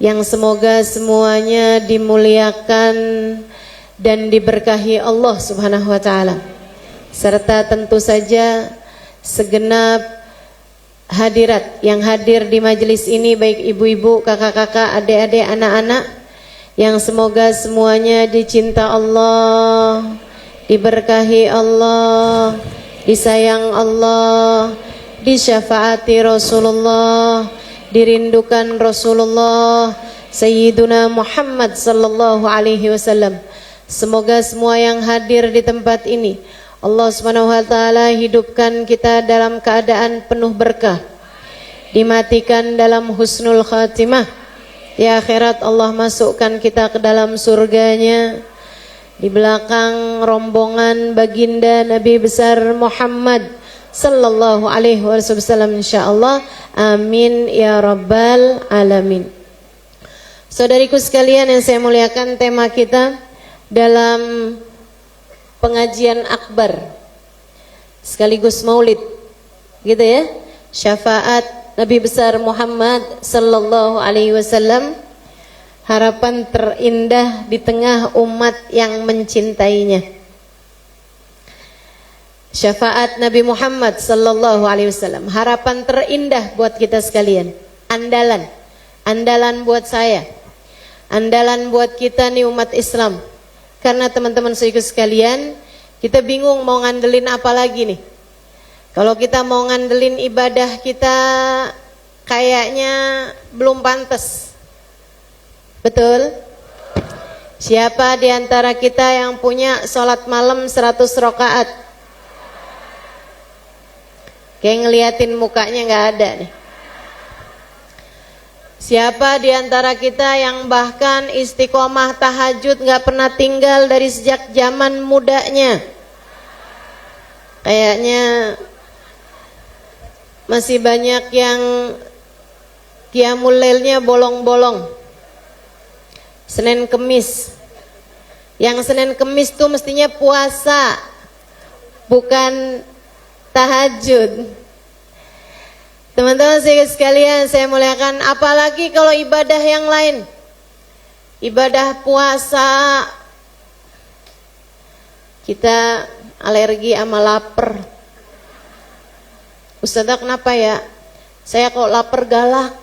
yang semoga semuanya dimuliakan dan diberkahi Allah Subhanahu wa taala. Serta tentu saja segenap hadirat yang hadir di majelis ini, baik ibu-ibu, kakak-kakak, adik-adik, anak-anak, yang semoga semuanya dicinta Allah, diberkahi Allah, disayang Allah, disyafaati Rasulullah, dirindukan Rasulullah Sayyiduna Muhammad sallallahu alaihi wasallam. Semoga semua yang hadir di tempat ini Allah Subhanahu wa taala hidupkan kita dalam keadaan penuh berkah, dimatikan dalam husnul khatimah. Di akhirat Allah masukkan kita ke dalam surganya, di belakang rombongan baginda Nabi besar Muhammad sallallahu alaihi wasallam insyaallah. Amin ya rabbal alamin. Saudariku sekalian yang saya muliakan, tema kita dalam pengajian akbar sekaligus maulid, gitu ya, syafaat Nabi besar Muhammad sallallahu alaihi wasallam, harapan terindah di tengah umat yang mencintainya. Syafaat Nabi Muhammad sallallahu alaihi wasallam, harapan terindah buat kita sekalian, andalan, andalan buat saya, andalan buat kita nih umat Islam. Karena teman-teman saudara sekalian, kita bingung mau ngandelin apa lagi nih. Kalau kita mau ngandelin ibadah kita, kayaknya belum pantas. Betul? Siapa di antara kita yang punya sholat malam 100 rakaat? Kayak ngeliatin mukanya nggak ada nih. Siapa di antara kita yang bahkan istiqomah tahajud nggak pernah tinggal dari sejak zaman mudanya? Kayaknya masih banyak yang qiyamul lailnya bolong-bolong. Senin Kemis. Yang Senin Kemis tuh mestinya puasa, bukan tahajud. Teman-teman sekalian saya muliakan, apalagi kalau ibadah yang lain, ibadah puasa, kita alergi sama lapar. Ustazah kenapa ya? Saya kok lapar galak,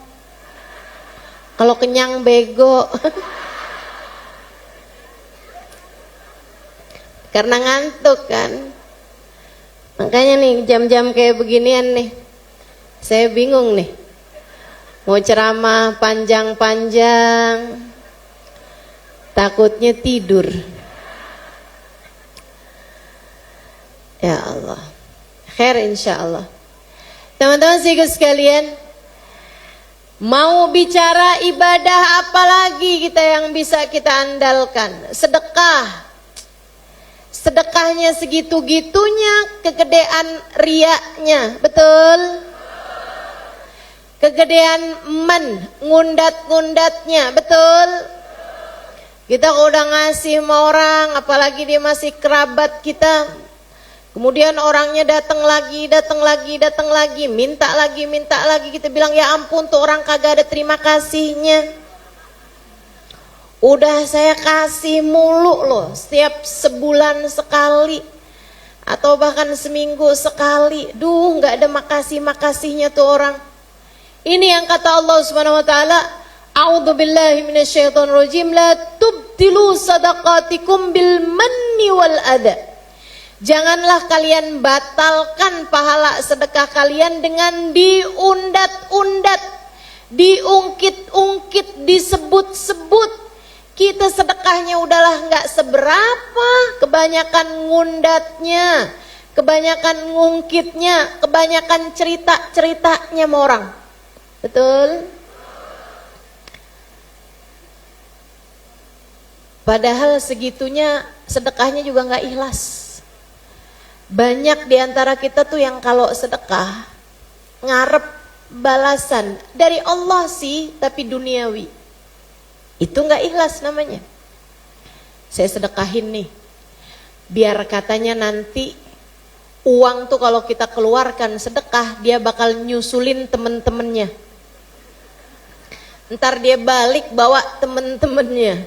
kalau kenyang bego. Karena ngantuk kan. Makanya nih jam-jam kayak beginian nih, saya bingung nih, mau ceramah panjang-panjang, takutnya tidur. Ya Allah, khair insyaallah. Teman-teman sekalian, mau bicara ibadah apalagi kita yang bisa kita andalkan? Sedekah. Sedekahnya segitu-gitunya, kegedean riaknya, betul? Kegedean ngundat-ngundatnya, betul? Kita udah ngasih sama orang, apalagi dia masih kerabat kita, kemudian orangnya datang lagi, minta lagi, kita bilang ya ampun tuh orang kagak ada terima kasihnya. Udah saya kasih mulu loh, setiap sebulan sekali atau bahkan seminggu sekali. Duh, nggak ada makasihnya tuh orang. Ini yang kata Allah Subhanahu wa taala, a'udzubillahi minasyaitonirrajim, la tubtilu sadaqatikum bil manni wal adha. Janganlah kalian batalkan pahala sedekah kalian dengan diundat-undat, diungkit-ungkit, disebut-sebut. Kita sedekahnya udahlah nggak seberapa, kebanyakan ngundatnya, kebanyakan ngungkitnya, kebanyakan cerita-ceritanya sama orang. Betul? Padahal segitunya sedekahnya juga nggak ikhlas. Banyak di antara kita tuh yang kalau sedekah ngarep balasan dari Allah sih, tapi duniawi. Itu nggak ikhlas namanya. Saya sedekahin nih, biar katanya nanti uang tuh kalau kita keluarkan sedekah, dia bakal nyusulin temen-temennya. Ntar dia balik bawa temen-temennya.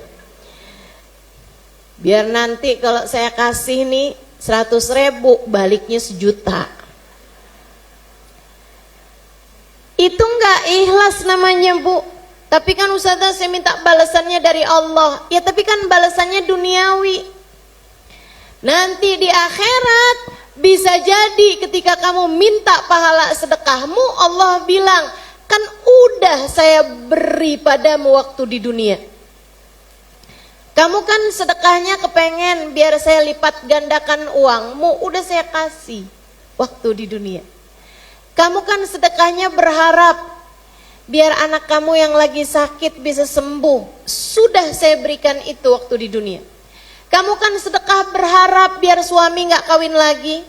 Biar nanti kalau saya kasih nih 100.000, baliknya 1.000.000. Itu enggak ikhlas namanya, Bu. Tapi kan Ustazah saya minta balasannya dari Allah. Ya tapi kan balasannya duniawi. Nanti di akhirat bisa jadi ketika kamu minta pahala sedekahmu, Allah bilang, kan udah saya beri padamu waktu di dunia. Kamu kan sedekahnya kepengen biar saya lipat gandakan uangmu, udah saya kasih waktu di dunia. Kamu kan sedekahnya berharap biar anak kamu yang lagi sakit bisa sembuh, sudah saya berikan itu waktu di dunia. Kamu kan sedekah berharap biar suami gak kawin lagi,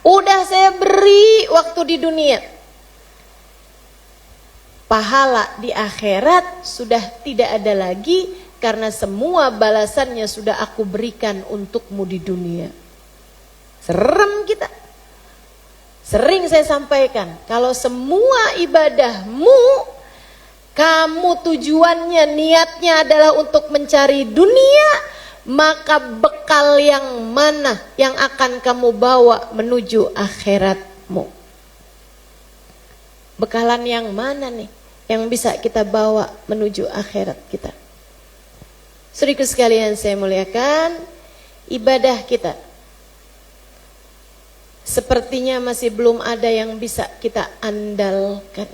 udah saya beri waktu di dunia. Pahala di akhirat sudah tidak ada lagi, karena semua balasannya sudah aku berikan untukmu di dunia. Serem kita. Sering saya sampaikan, kalau semua ibadahmu, kamu tujuannya, niatnya adalah untuk mencari dunia, maka bekal yang mana yang akan kamu bawa menuju akhiratmu? Bekalan yang mana nih yang bisa kita bawa menuju akhirat kita? Saudaraku sekalian saya muliakan, ibadah kita sepertinya masih belum ada yang bisa kita andalkan.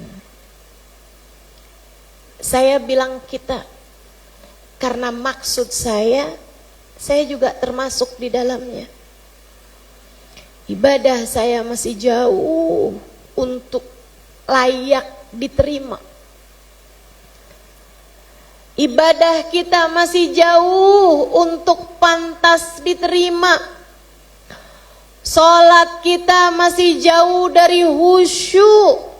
Saya bilang kita, karena maksud saya juga termasuk di dalamnya. Ibadah saya masih jauh untuk layak diterima. Ibadah kita masih jauh untuk pantas diterima. Salat kita masih jauh dari khusyuk.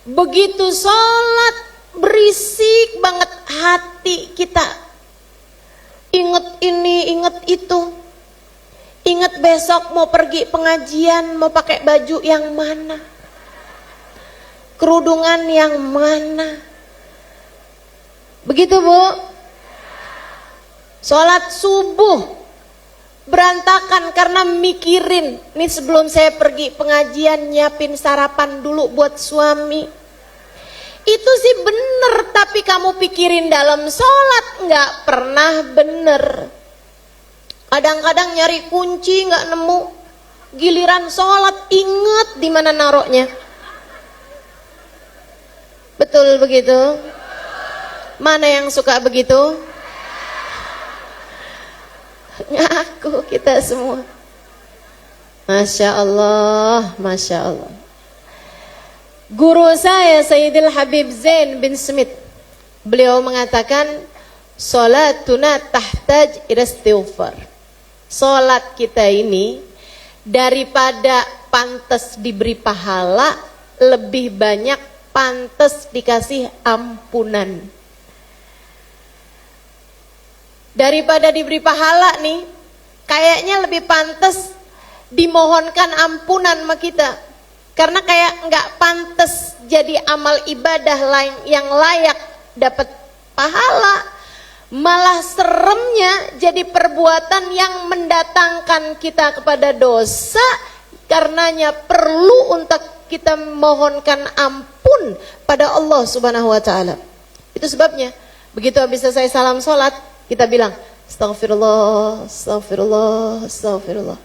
Begitu salat berisik banget hati kita. Ingat ini, ingat itu. Ingat besok mau pergi pengajian, mau pakai baju yang mana? Kerudungan yang mana? Begitu, Bu. Salat subuh berantakan karena mikirin, nih sebelum saya pergi pengajian nyiapin sarapan dulu buat suami. Itu sih bener, tapi kamu pikirin dalam sholat nggak pernah bener. Kadang-kadang nyari kunci nggak nemu, giliran sholat inget di mana naroknya. Betul begitu? Mana yang suka begitu? Ngaku kita semua. Masya Allah, Masya Allah. Guru saya Sayyidil Habib Zain bin Smith, beliau mengatakan, salatuna tahtaj ila istighfar. Salat kita ini daripada pantas diberi pahala, lebih banyak pantas dikasih ampunan. Daripada diberi pahala nih, kayaknya lebih pantas dimohonkan ampunan sama kita. Karena kayak nggak pantas jadi amal ibadah lain yang layak dapat pahala. Malah seremnya jadi perbuatan yang mendatangkan kita kepada dosa. Karenanya perlu untuk kita mohonkan ampun pada Allah Subhanahu wa taala. Itu sebabnya begitu habis selesai salam salat, kita bilang, astagfirullah, astagfirullah, astagfirullah.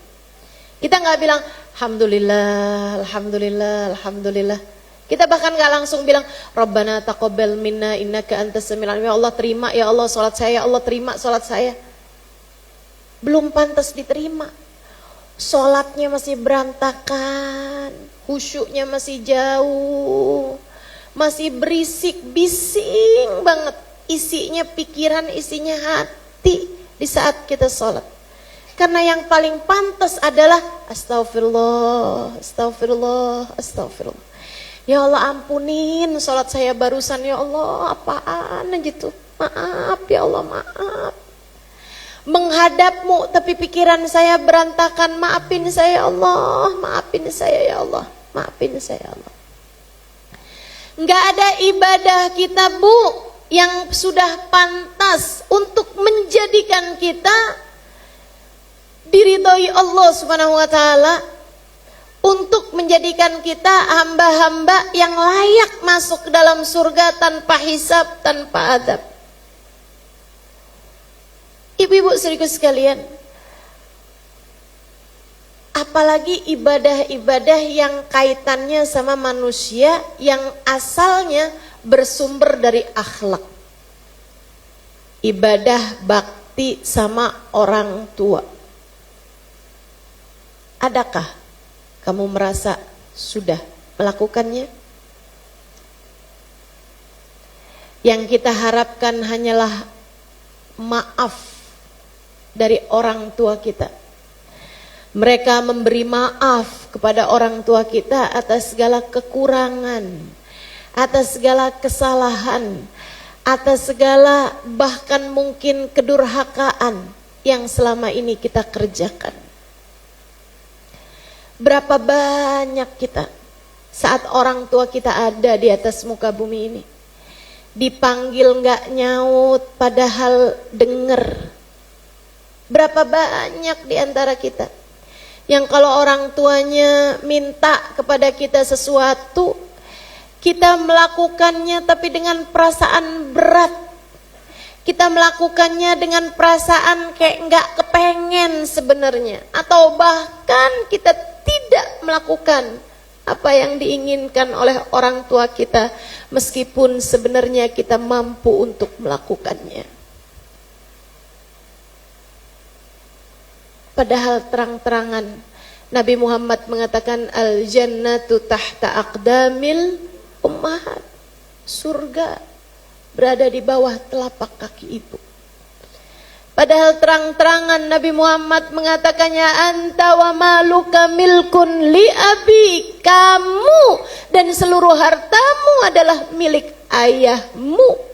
Kita nggak bilang, alhamdulillah, alhamdulillah, alhamdulillah. Kita bahkan nggak langsung bilang, Rabbana taqabbal minna innaka antas samiul alim. Ya Allah terima, ya Allah salat saya, ya Allah terima salat saya. Belum pantas diterima. Salatnya masih berantakan, khusyuknya masih jauh, masih berisik, bising banget. Isinya pikiran, isinya hati di saat kita sholat. Karena yang paling pantas adalah astagfirullah, astagfirullah, astagfirullah. Ya Allah ampunin sholat saya barusan, ya Allah apaan gitu. Maaf ya Allah, maaf. Menghadapmu tapi pikiran saya berantakan, maafin saya ya Allah, maafin saya ya Allah, maafin saya ya Allah. Nggak ada ibadah kita, Bu, yang sudah pantas untuk menjadikan kita diridhoi Allah Subhanahu wa taala, untuk menjadikan kita hamba-hamba yang layak masuk ke dalam surga tanpa hisab, tanpa adab. Ibu-ibu saudaraku sekalian, apalagi ibadah-ibadah yang kaitannya sama manusia yang asalnya bersumber dari akhlak. Ibadah bakti sama orang tua. Adakah kamu merasa sudah melakukannya? Yang kita harapkan hanyalah maaf dari orang tua kita. Mereka memberi maaf kepada orang tua kita atas segala kekurangan, atas segala kesalahan, atas segala bahkan mungkin kedurhakaan yang selama ini kita kerjakan. Berapa banyak kita saat orang tua kita ada di atas muka bumi ini, dipanggil nggak nyaut padahal denger. Berapa banyak di antara kita yang kalau orang tuanya minta kepada kita sesuatu, kita melakukannya tapi dengan perasaan berat. Kita melakukannya dengan perasaan kayak nggak kepengen sebenarnya, atau bahkan kita tidak melakukan apa yang diinginkan oleh orang tua kita, meskipun sebenarnya kita mampu untuk melakukannya. Padahal terang-terangan Nabi Muhammad mengatakan al-jannatu tahta aqdamil ummahat. Surga berada di bawah telapak kaki ibu. Padahal terang-terangan Nabi Muhammad mengatakannya, anta wa maluka milkun li abi, kamu dan seluruh hartamu adalah milik ayahmu.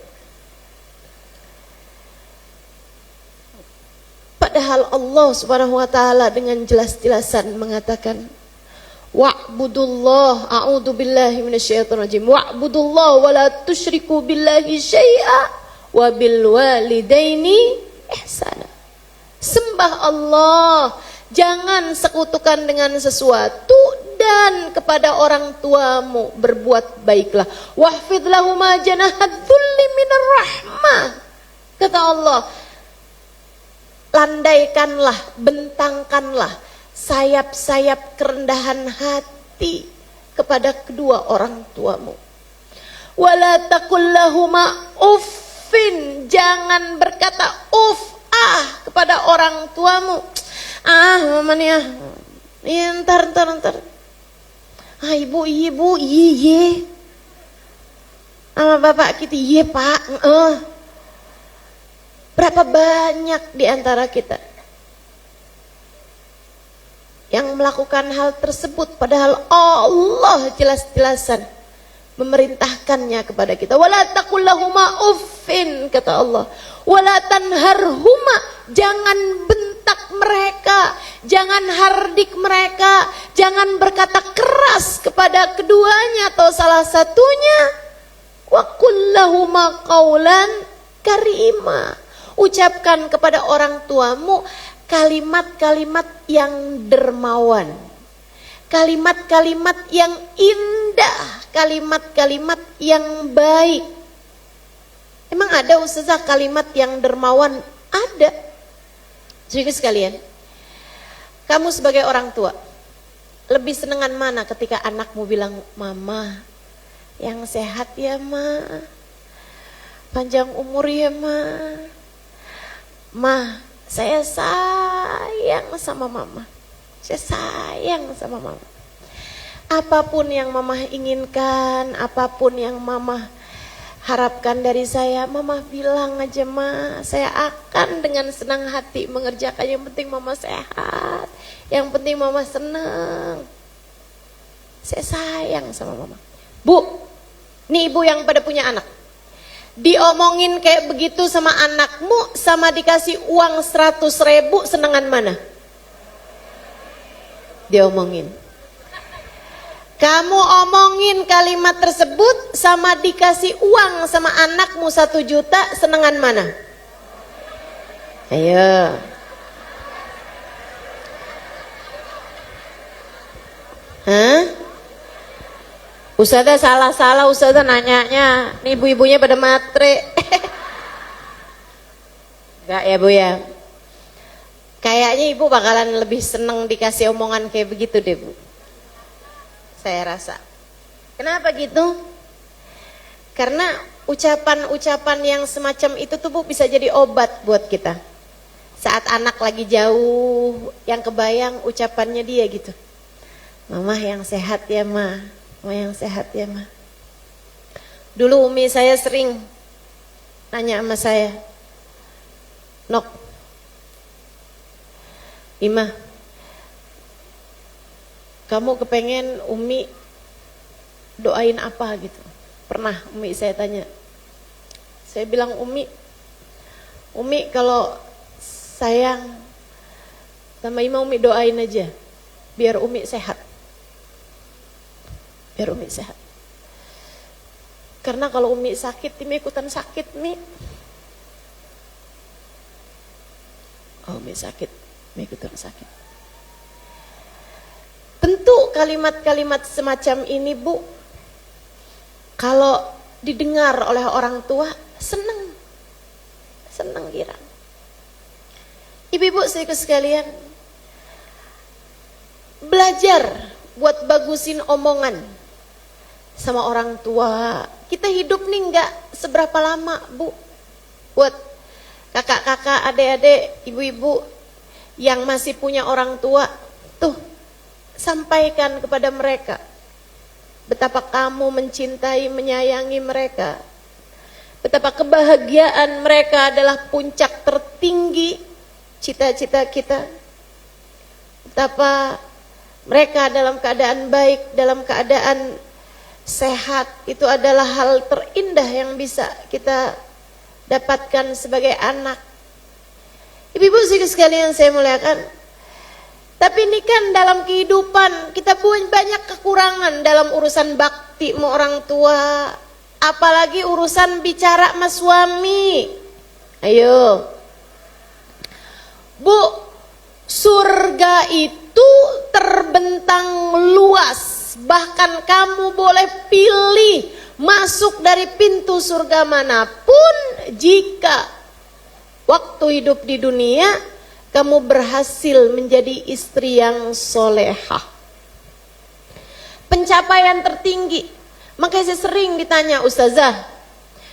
Padahal Allah Subhanahu wa taala dengan jelas-jelasan mengatakan, wa'budullah, a'udzu billahi minasyaitonir rajim, wa'budullah wa la tusyriku billahi syai'a wa bil walidaini ihsana. Sembah Allah, jangan sekutukan dengan sesuatu, dan kepada orang tuamu berbuat baiklah. Wahfidh lahuma janahad dzulli minar rahmah. Kata Allah, landaikanlah, bentangkanlah sayap-sayap kerendahan hati kepada kedua orang tuamu. Wala taqul lahuma uffin, jangan berkata kepada orang tuamu. Mama nih ntar. Ibu, iya. Sama bapak kita, iya pak. Berapa banyak di antara kita yang melakukan hal tersebut, padahal Allah jelas-jelasan memerintahkannya kepada kita. Wala taqul lahuma uffin, kata Allah. Wala tanharhuma, jangan bentak mereka, jangan hardik mereka, jangan berkata keras kepada keduanya atau salah satunya. Wa qul lahuma qaulan karima, ucapkan kepada orang tuamu kalimat-kalimat yang dermawan, kalimat-kalimat yang indah, kalimat-kalimat yang baik. Emang ada ustazah kalimat yang dermawan? Ada. Jadi sekalian, kamu sebagai orang tua, lebih senengan mana ketika anakmu bilang, mama yang sehat ya ma, panjang umur ya ma, saya sayang sama mama, saya sayang sama mama. Apapun yang mama inginkan, apapun yang mama harapkan dari saya, mama bilang aja ma, saya akan dengan senang hati mengerjakan. Yang penting mama sehat, yang penting mama senang. Saya sayang sama mama. Bu, nih ibu yang pada punya anak, diomongin kayak begitu sama anakmu, sama dikasih uang 100.000, senengan mana? Diomongin. Kamu omongin kalimat tersebut sama dikasih uang sama anakmu 1 juta, senengan mana? Ayo. Hah? Ustazah salah-salah, Ustazah nanyanya. Nih ibu-ibunya pada matre. Enggak ya Bu ya? Kayaknya ibu bakalan lebih seneng dikasih omongan kayak begitu deh Bu. Saya rasa. Kenapa gitu? Karena ucapan-ucapan yang semacam itu tuh Bu bisa jadi obat buat kita. Saat anak lagi jauh, yang kebayang ucapannya dia gitu. Mama yang sehat ya Ma, Mama yang sehat ya Ma. Dulu umi saya sering nanya sama saya, Nok, Ima, kamu kepengen umi doain apa gitu? Pernah umi saya tanya. Saya bilang umi kalau sayang sama Ima, umi doain aja biar umi sehat. Biar umi sehat. Karena kalau umi sakit, Ima ikutan sakit Mi. Oh, umi sakit, umi ikutan sakit. Tentu kalimat-kalimat semacam ini Bu, kalau didengar oleh orang tua senang girang. Ibu-ibu saudaraku sekalian, belajar buat bagusin omongan sama orang tua. Kita hidup nih nggak seberapa lama Bu. Buat kakak-kakak, adik-adik, ibu-ibu yang masih punya orang tua, tuh sampaikan kepada mereka betapa kamu mencintai, menyayangi mereka. Betapa kebahagiaan mereka adalah puncak tertinggi cita-cita kita. Betapa mereka dalam keadaan baik, dalam keadaan sehat, itu adalah hal terindah yang bisa kita dapatkan sebagai anak. Ibu-ibu sekalian saya muliakan. Tapi ini kan dalam kehidupan kita punya banyak kekurangan dalam urusan bakti sama orang tua. Apalagi urusan bicara sama suami. Ayo. Bu, surga itu terbentang luas. Bahkan kamu boleh pilih masuk dari pintu surga manapun jika waktu hidup di dunia kamu berhasil menjadi istri yang solehah. Pencapaian tertinggi. Makanya saya sering ditanya, Ustazah,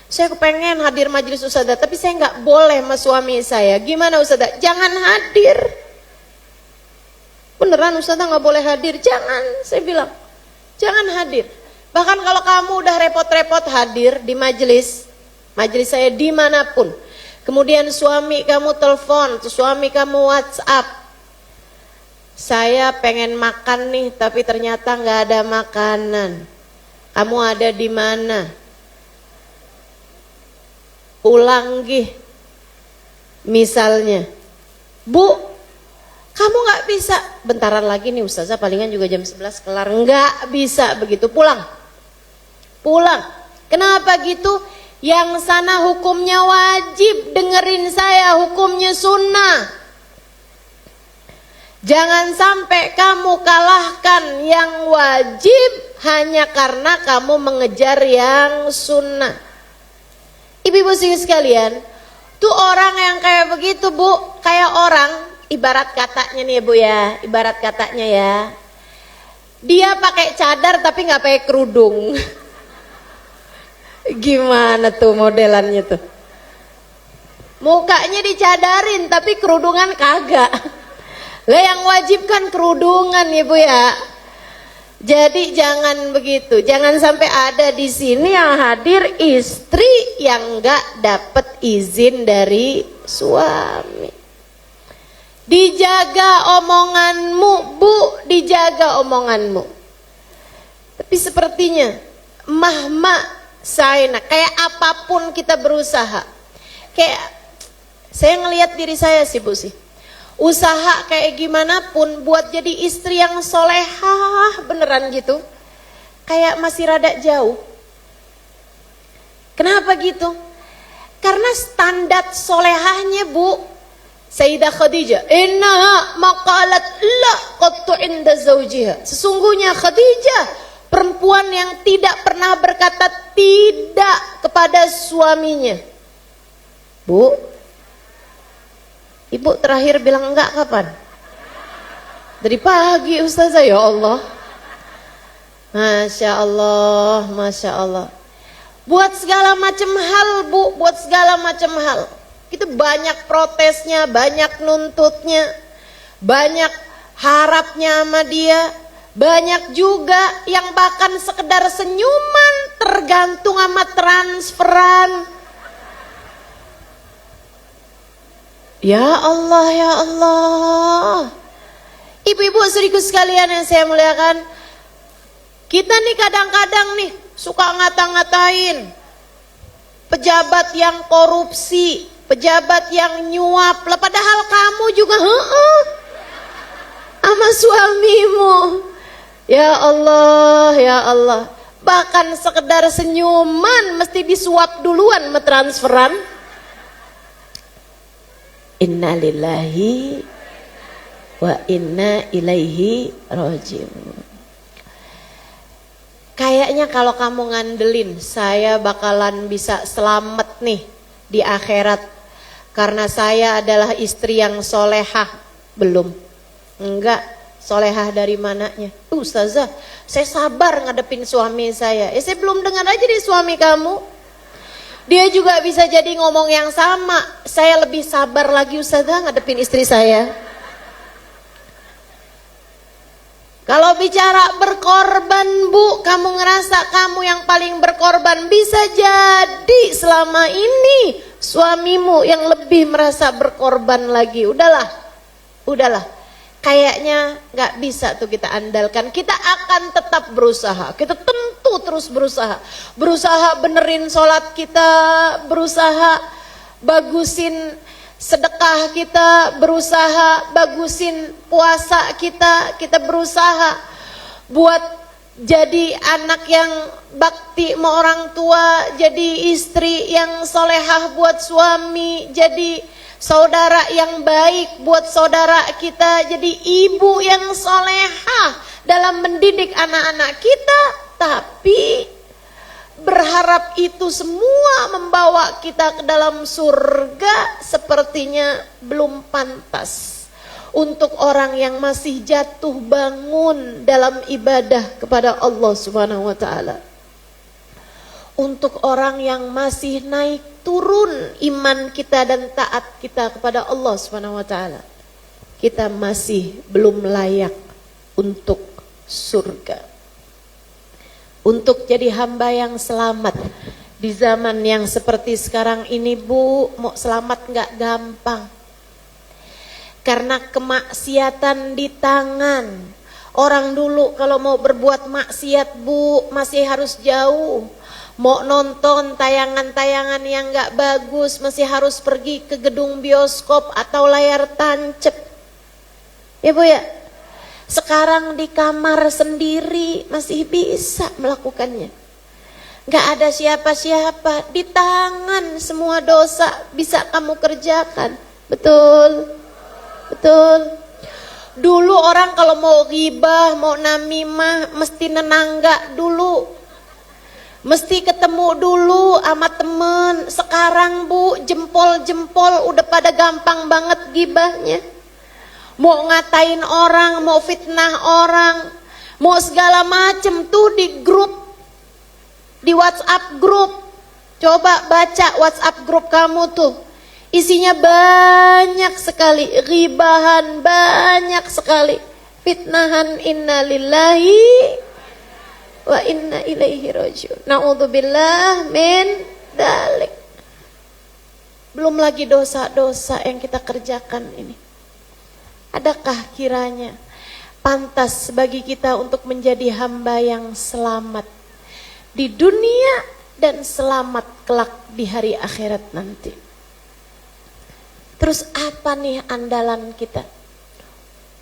saya kepengen hadir majelis Ustazah, tapi saya nggak boleh sama suami saya. Gimana Ustazah? Jangan hadir. Beneran Ustazah nggak boleh hadir? Jangan, saya bilang. Jangan hadir. Bahkan kalau kamu udah repot-repot hadir di majelis saya dimanapun, kemudian suami kamu telepon, suami kamu WhatsApp, saya pengen makan nih, tapi ternyata nggak ada makanan. Kamu ada di mana? Pulang gih. Misalnya, Bu, kamu nggak bisa. Bentaran lagi nih Ustazah, palingan juga jam 11 kelar. Nggak bisa begitu, pulang. Pulang. Kenapa gitu? Yang sana hukumnya wajib, dengerin saya, hukumnya sunnah. Jangan sampai kamu kalahkan yang wajib hanya karena kamu mengejar yang sunnah. Ibu-ibu sekalian, tuh orang yang kayak begitu Bu, kayak orang, ibarat katanya nih Bu ya, ibarat katanya ya, dia pakai cadar tapi nggak pakai kerudung. Gimana tuh modelannya tuh? Mukanya dicadarin tapi kerudungan kagak. Lah yang wajib kan kerudungan Ibu ya. Jadi jangan begitu. Jangan sampai ada di sini yang hadir istri yang nggak dapat izin dari suami. Dijaga omonganmu Bu, dijaga omonganmu. Tapi sepertinya mahma Saina, kayak apapun kita berusaha, kayak saya ngelihat diri saya sih Bu sih, usaha kayak gimana pun buat jadi istri yang solehah beneran gitu, kayak masih rada jauh. Kenapa gitu? Karena standar solehahnya Bu Sayyidah Khadijah, innaha maqalat la qattu inda zawjiha. Sesungguhnya Khadijah perempuan yang tidak pernah berkata tidak kepada suaminya. Bu, Ibu terakhir bilang enggak kapan? Dari pagi Ustazah, ya Allah. Masya Allah, Masya Allah. Buat segala macam hal Bu, buat segala macam hal. Itu banyak protesnya, banyak nuntutnya, banyak harapnya sama dia. Banyak juga yang bahkan sekedar senyuman tergantung sama transferan. Ya Allah, ya Allah. Ibu-ibu saudariku sekalian yang saya muliakan, kita nih kadang-kadang nih suka ngata-ngatain pejabat yang korupsi, pejabat yang nyuap, padahal kamu juga sama suamimu. Ya Allah, ya Allah. Bahkan sekedar senyuman mesti disuap duluan sama transferan. Inna lillahi wa inna ilaihi raji'un. Kayaknya kalau kamu ngandelin saya bakalan bisa selamat nih di akhirat karena saya adalah istri yang solehah. Belum. Enggak, solehah dari mananya? Ustazah, saya sabar ngadepin suami saya. Saya belum dengar aja di suami kamu. Dia juga bisa jadi ngomong yang sama. Saya lebih sabar lagi Ustazah ngadepin istri saya. Kalau bicara berkorban Bu, kamu ngerasa kamu yang paling berkorban. Bisa jadi selama ini suamimu yang lebih merasa berkorban lagi. Udahlah, udahlah. Kayaknya gak bisa tuh kita andalkan. Kita akan tetap berusaha. Kita tentu terus berusaha. Berusaha benerin sholat kita, berusaha bagusin sedekah kita, berusaha bagusin puasa kita berusaha buat jadi anak yang bakti sama orang tua, jadi istri yang solehah buat suami, jadi saudara yang baik buat saudara kita, jadi ibu yang solehah dalam mendidik anak-anak kita. Tapi berharap itu semua membawa kita ke dalam surga sepertinya belum pantas untuk orang yang masih jatuh bangun dalam ibadah kepada Allah Subhanahu wa taala. Untuk orang yang masih naik turun iman kita dan taat kita kepada Allah Subhanahu wa taala. Kita masih belum layak untuk surga. Untuk jadi hamba yang selamat di zaman yang seperti sekarang ini Bu, mau selamat nggak gampang. Karena kemaksiatan di tangan. Orang dulu kalau mau berbuat maksiat Bu, masih harus jauh. Mau nonton tayangan-tayangan yang nggak bagus, masih harus pergi ke gedung bioskop atau layar tancap. Ya Bu ya? Sekarang di kamar sendiri masih bisa melakukannya. Gak ada siapa-siapa, di tangan semua dosa bisa kamu kerjakan. Betul? Betul. Dulu orang kalau mau ghibah, mau namimah, mesti nenangga dulu. Mesti ketemu dulu sama temen. Sekarang Bu, jempol-jempol udah pada gampang banget ghibahnya. Mau ngatain orang, mau fitnah orang, mau segala macem tuh di grup, di WhatsApp grup. Coba baca WhatsApp grup kamu tuh, isinya banyak sekali, ghibahan banyak sekali, fitnahan. Inna lillahi wa inna ilaihi raji'un. Na'udzubillah min dzalik. Belum lagi dosa-dosa yang kita kerjakan ini. Adakah kiranya pantas bagi kita untuk menjadi hamba yang selamat di dunia dan selamat kelak di hari akhirat nanti? Terus apa nih andalan kita?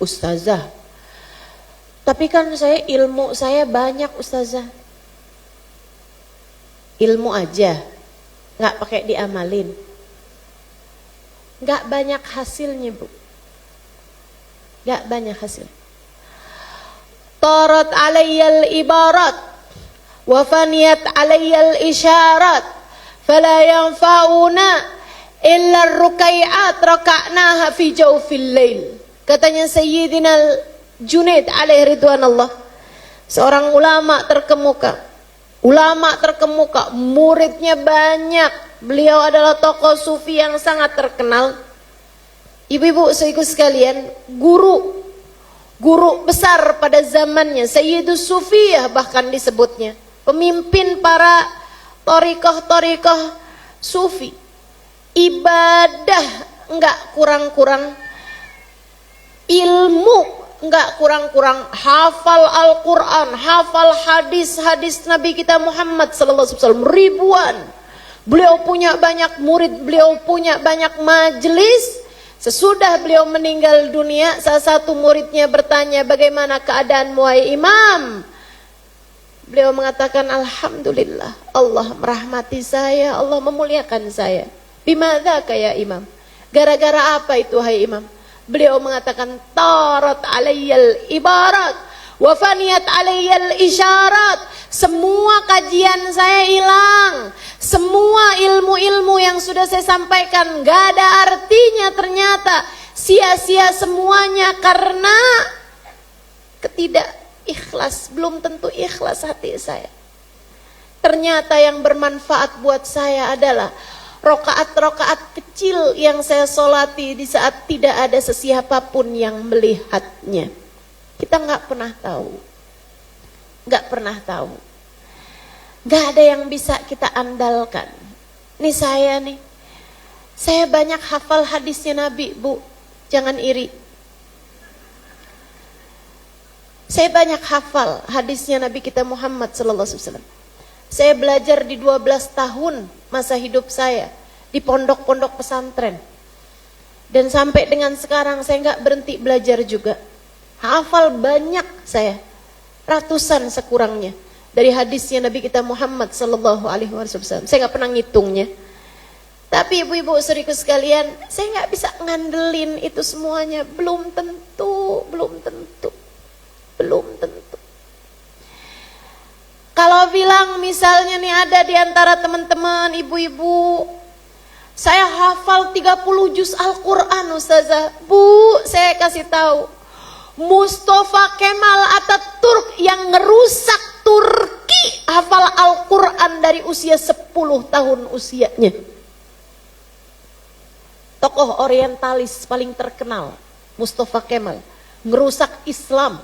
Ustazah, Tapi kan ilmu saya banyak Ustazah. Ilmu aja, nggak pakai diamalin, nggak banyak hasilnya Bu, nggak banyak hasil. Tarat alayyal ibarat, wa faniyat alayyal isyarat, fala yanfa'una illa rukai'at raka'naha fi jawfil lail. Katanya Sayyidina Junaid alaihi ridwanallah, seorang ulama terkemuka. Muridnya banyak. Beliau adalah tokoh sufi yang sangat terkenal. Ibu-ibu saudaraku sekalian, guru besar pada zamannya, Sayyidus Sufiyah bahkan disebutnya, pemimpin para thariqah sufi. Ibadah enggak kurang-kurang, ilmu enggak kurang-kurang, hafal Al-Quran, hafal hadis-hadis Nabi kita Muhammad sallallahu alaihi wasallam ribuan. Beliau punya banyak murid, beliau punya banyak majelis. Sesudah beliau meninggal dunia, salah satu muridnya bertanya, bagaimana keadaanmu wahai Imam? Beliau mengatakan, alhamdulillah, Allah merahmati saya, Allah memuliakan saya. Bimadzaka ya Imam? Gara-gara apa itu hai Imam? Beliau mengatakan, tarat alayyal ibarat wa faniyat alayyal isyarat. Semua kajian saya hilang, semua ilmu-ilmu yang sudah saya sampaikan gak ada artinya ternyata, sia-sia semuanya karena ketidakikhlas, belum tentu ikhlas hati saya. Ternyata yang bermanfaat buat saya adalah rokaat-rokaat kecil yang saya solati di saat tidak ada sesiapapun yang melihatnya. Kita nggak pernah tahu, nggak ada yang bisa kita andalkan. Nih saya banyak hafal hadisnya Nabi Bu, jangan iri. Saya banyak hafal hadisnya Nabi kita Muhammad sallallahu alaihi wasallam. Saya belajar di 12 tahun masa hidup saya di pondok-pondok pesantren. Dan sampai dengan sekarang saya nggak berhenti belajar juga. Hafal banyak saya, ratusan sekurangnya dari hadisnya Nabi kita Muhammad sallallahu alaihi wasallam. Saya nggak pernah ngitungnya. Tapi ibu-ibu saudariku sekalian, saya nggak bisa ngandelin itu semuanya. Belum tentu. Kalau bilang misalnya nih ada di antara teman-teman ibu-ibu, saya hafal 30 juz Al-Quran Ustazah. Bu, saya kasih tahu, Mustafa Kemal Ataturk yang ngerusak Turki hafal Al-Quran dari usia 10 tahun usianya. Tokoh orientalis paling terkenal, Mustafa Kemal, ngerusak Islam.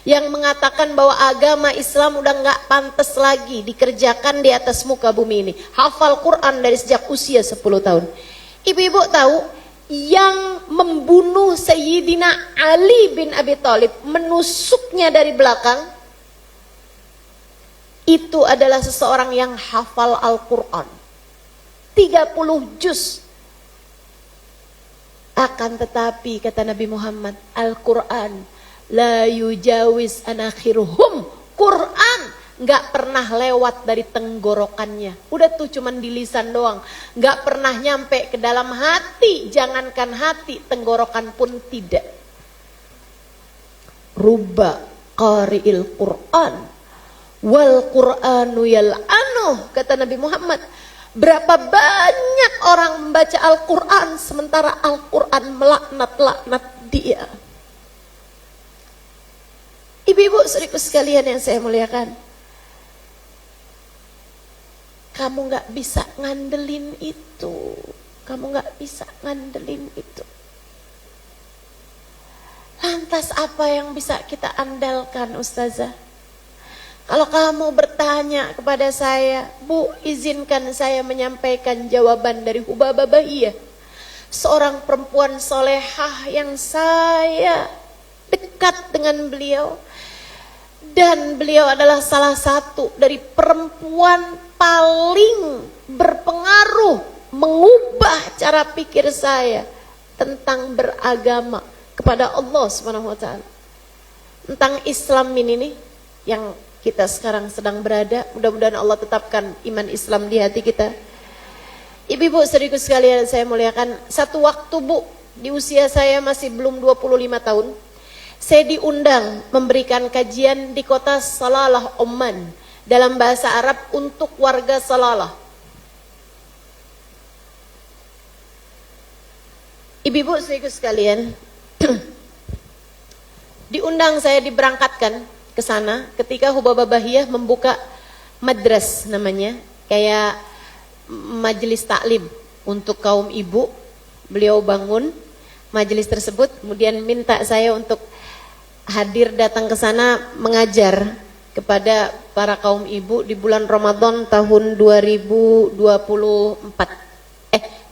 Yang mengatakan bahwa agama Islam udah nggak pantas lagi dikerjakan di atas muka bumi ini. Hafal Quran dari sejak usia 10 tahun. Ibu-ibu tahu yang membunuh Sayyidina Ali bin Abi Thalib, menusuknya dari belakang, itu adalah seseorang yang hafal Al-Quran 30 juz. Akan tetapi kata Nabi Muhammad, Al-Quran la yujawiz anakhirhum, Quran nggak pernah lewat dari tenggorokannya. Udah tuh cuman di lisan doang, nggak pernah nyampe ke dalam hati. Jangankan hati, tenggorokan pun tidak. Rubba qari'il Quran wal Quranu yal'anuh, kata Nabi Muhammad. Berapa banyak orang membaca Al-Quran sementara Al-Quran melaknat-laknat dia. Ibu-ibu saudaraku sekalian yang saya muliakan, kamu gak bisa ngandelin itu. Lantas apa yang bisa kita andalkan Ustazah? Kalau kamu bertanya kepada saya, Bu, izinkan saya menyampaikan jawaban dari Hubabah Bahiyah, seorang perempuan solehah yang saya dekat dengan beliau. Dan beliau adalah salah satu dari perempuan paling berpengaruh mengubah cara pikir saya tentang beragama kepada Allah Subhanahu wa taala. Tentang Islam ini nih yang kita sekarang sedang berada, mudah-mudahan Allah tetapkan iman Islam di hati kita. Ibu-ibu saudariku sekalian saya muliakan, satu waktu Bu, di usia saya masih belum 25 tahun, saya diundang memberikan kajian di kota Salalah, Oman, dalam bahasa Arab untuk warga Salalah. Ibu-ibu saudariku sekalian, diundang saya diberangkatkan ke sana ketika Hubabah Bahiyah membuka madras namanya, kayak majelis taklim untuk kaum ibu. Beliau bangun majelis tersebut, kemudian minta saya untuk hadir datang ke sana mengajar kepada para kaum ibu di bulan Ramadan tahun 2024.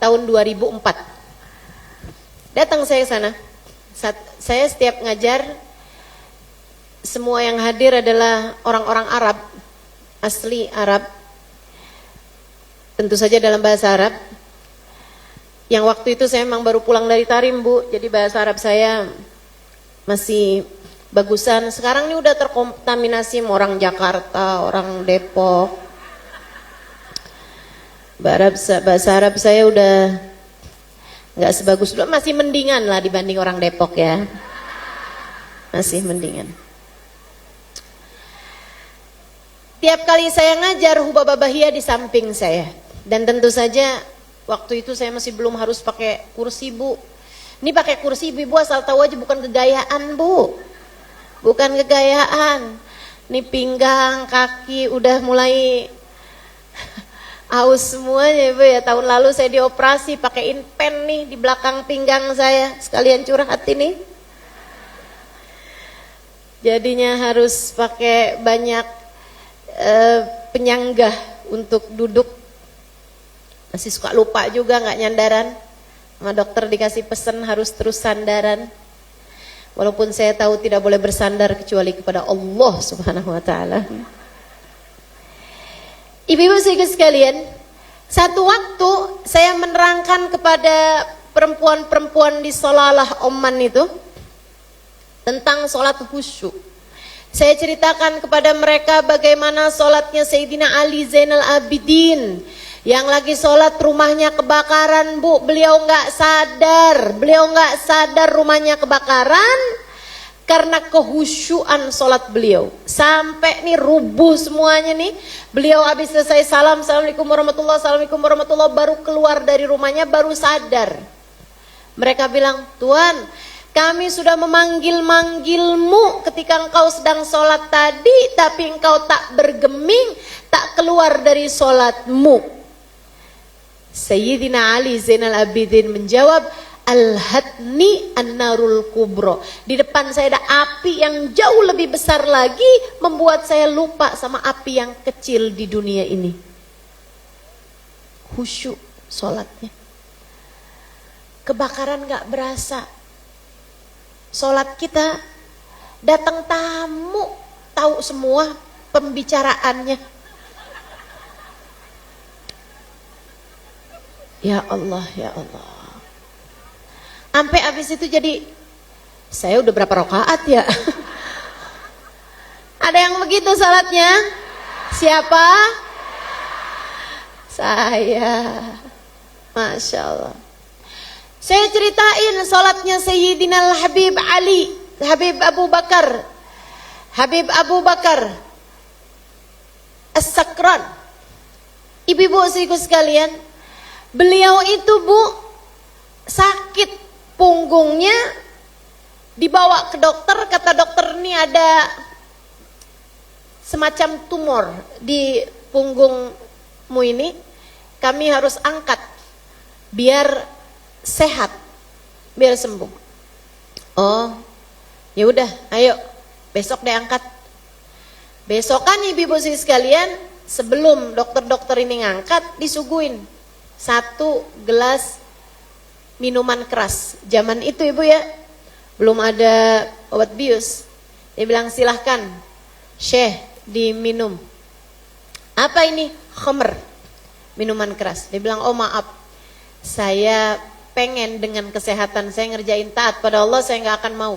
Tahun 2004. Datang saya ke sana. Saya setiap ngajar, semua yang hadir adalah orang-orang Arab, asli Arab. Tentu saja dalam bahasa Arab. Yang waktu itu saya memang baru pulang dari Tarim, Bu. Jadi bahasa Arab saya masih bagusan. Sekarang ini udah terkontaminasi sama orang Jakarta, orang Depok. Bahasa Arab saya udah nggak sebagus dulu, masih mendingan lah dibanding orang Depok ya. Masih mendingan. Tiap kali saya ngajar, Hubabah Bahiyah di samping saya. Dan tentu saja waktu itu saya masih belum harus pakai kursi, Bu. Ini pakai kursi, ibu asal tahu aja bukan kegayaan, Bu. Bukan kegayaan. Ini pinggang, kaki udah mulai aus semuanya, Ibu ya. Tahun lalu saya dioperasi pakein pen nih di belakang pinggang saya. Sekalian curhat ini. Jadinya harus pakai banyak penyanggah untuk duduk. Masih suka lupa juga nggak nyandaran. Sama dokter dikasih pesan harus terus sandaran. Walaupun saya tahu tidak boleh bersandar kecuali kepada Allah Subhanahu wa taala. Ibu-ibu sekalian, satu waktu saya menerangkan kepada perempuan-perempuan di Salalah Oman itu tentang sholat khusyuk. Saya ceritakan kepada mereka bagaimana sholatnya Sayyidina Ali Zainal Abidin yang lagi sholat rumahnya kebakaran, Bu. Beliau nggak sadar rumahnya kebakaran karena kehusyuan sholat beliau. Sampai nih rubuh semuanya nih. Beliau habis selesai salam, assalamualaikum warahmatullahi wabarakatuh, baru keluar dari rumahnya, baru sadar. Mereka bilang, Tuhan, kami sudah memanggil-manggilmu ketika engkau sedang sholat tadi, tapi engkau tak bergeming, tak keluar dari sholatmu. Sayyidina Ali Zainal Abidin menjawab, Al-hatni an-narul kubro. Di depan saya ada api yang jauh lebih besar lagi, membuat saya lupa sama api yang kecil di dunia ini. Khusyuk sholatnya. Kebakaran gak berasa. Sholat kita, datang tamu, tahu semua pembicaraannya. Ya Allah, ya Allah. Sampai habis itu jadi, saya udah berapa rakaat ya? Ada yang begitu salatnya? Siapa? Saya. Masya Allah. Saya ceritain salatnya Sayyidina Habib Ali, Habib Abu Bakar As-Sakran. Ibu-ibu sekalian, beliau itu, Bu, sakit punggungnya, dibawa ke dokter, kata dokter ini ada semacam tumor di punggungmu ini, kami harus angkat biar sehat, biar sembuh. Oh, ya udah, ayo besok diangkat. Besokan ibu-ibu sekalian, sebelum dokter-dokter ini ngangkat, disuguhin 1 gelas minuman keras. Zaman itu, Ibu ya, belum ada obat bius. Dia bilang, silahkan Syekh diminum. Apa ini? Khamr, minuman keras. Dia bilang, oh maaf, saya pengen dengan kesehatan saya ngerjain taat pada Allah, saya nggak akan mau.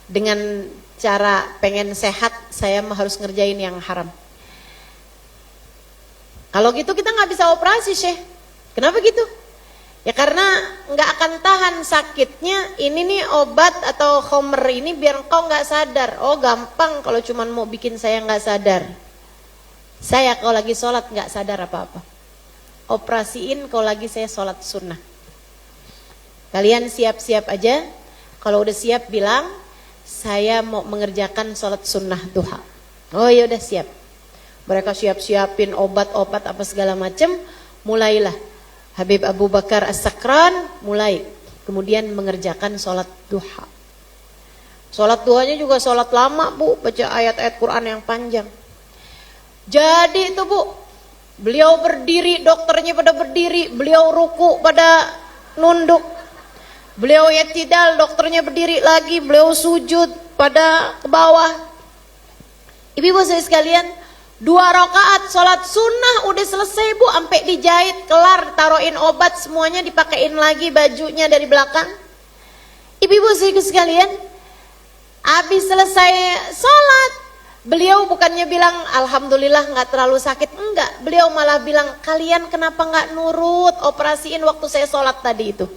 Dengan cara pengen sehat, saya harus ngerjain yang haram. Kalau gitu kita nggak bisa operasi, Syekh. Kenapa gitu? Ya karena nggak akan tahan sakitnya. Ini nih obat atau khomer ini biar engkau nggak sadar. Oh gampang kalau cuman mau bikin saya nggak sadar. Saya kalau lagi sholat nggak sadar apa-apa. Operasiin kalau lagi saya sholat sunnah. Kalian siap-siap aja. Kalau udah siap bilang, saya mau mengerjakan sholat sunnah duha. Oh ya udah siap. Mereka siap-siapin obat-obat apa segala macam. Mulailah Habib Abu Bakar As-Sakran mulai. Kemudian mengerjakan sholat duha. Sholat duhanya juga sholat lama bu. Baca ayat-ayat Quran yang panjang. Jadi itu bu, beliau berdiri, dokternya pada berdiri. Beliau ruku pada nunduk. Beliau i'tidal, dokternya berdiri lagi. Beliau sujud pada ke bawah. Ibu-ibu saya sekalian, 2 rakaat sholat sunnah udah selesai bu, sampai dijahit kelar, taruhin obat semuanya, dipakein lagi bajunya dari belakang. Ibu-ibu saya sekalian, habis selesai sholat, beliau bukannya bilang alhamdulillah nggak terlalu sakit, enggak. Beliau malah bilang, kalian kenapa nggak nurut operasiin waktu saya sholat tadi itu?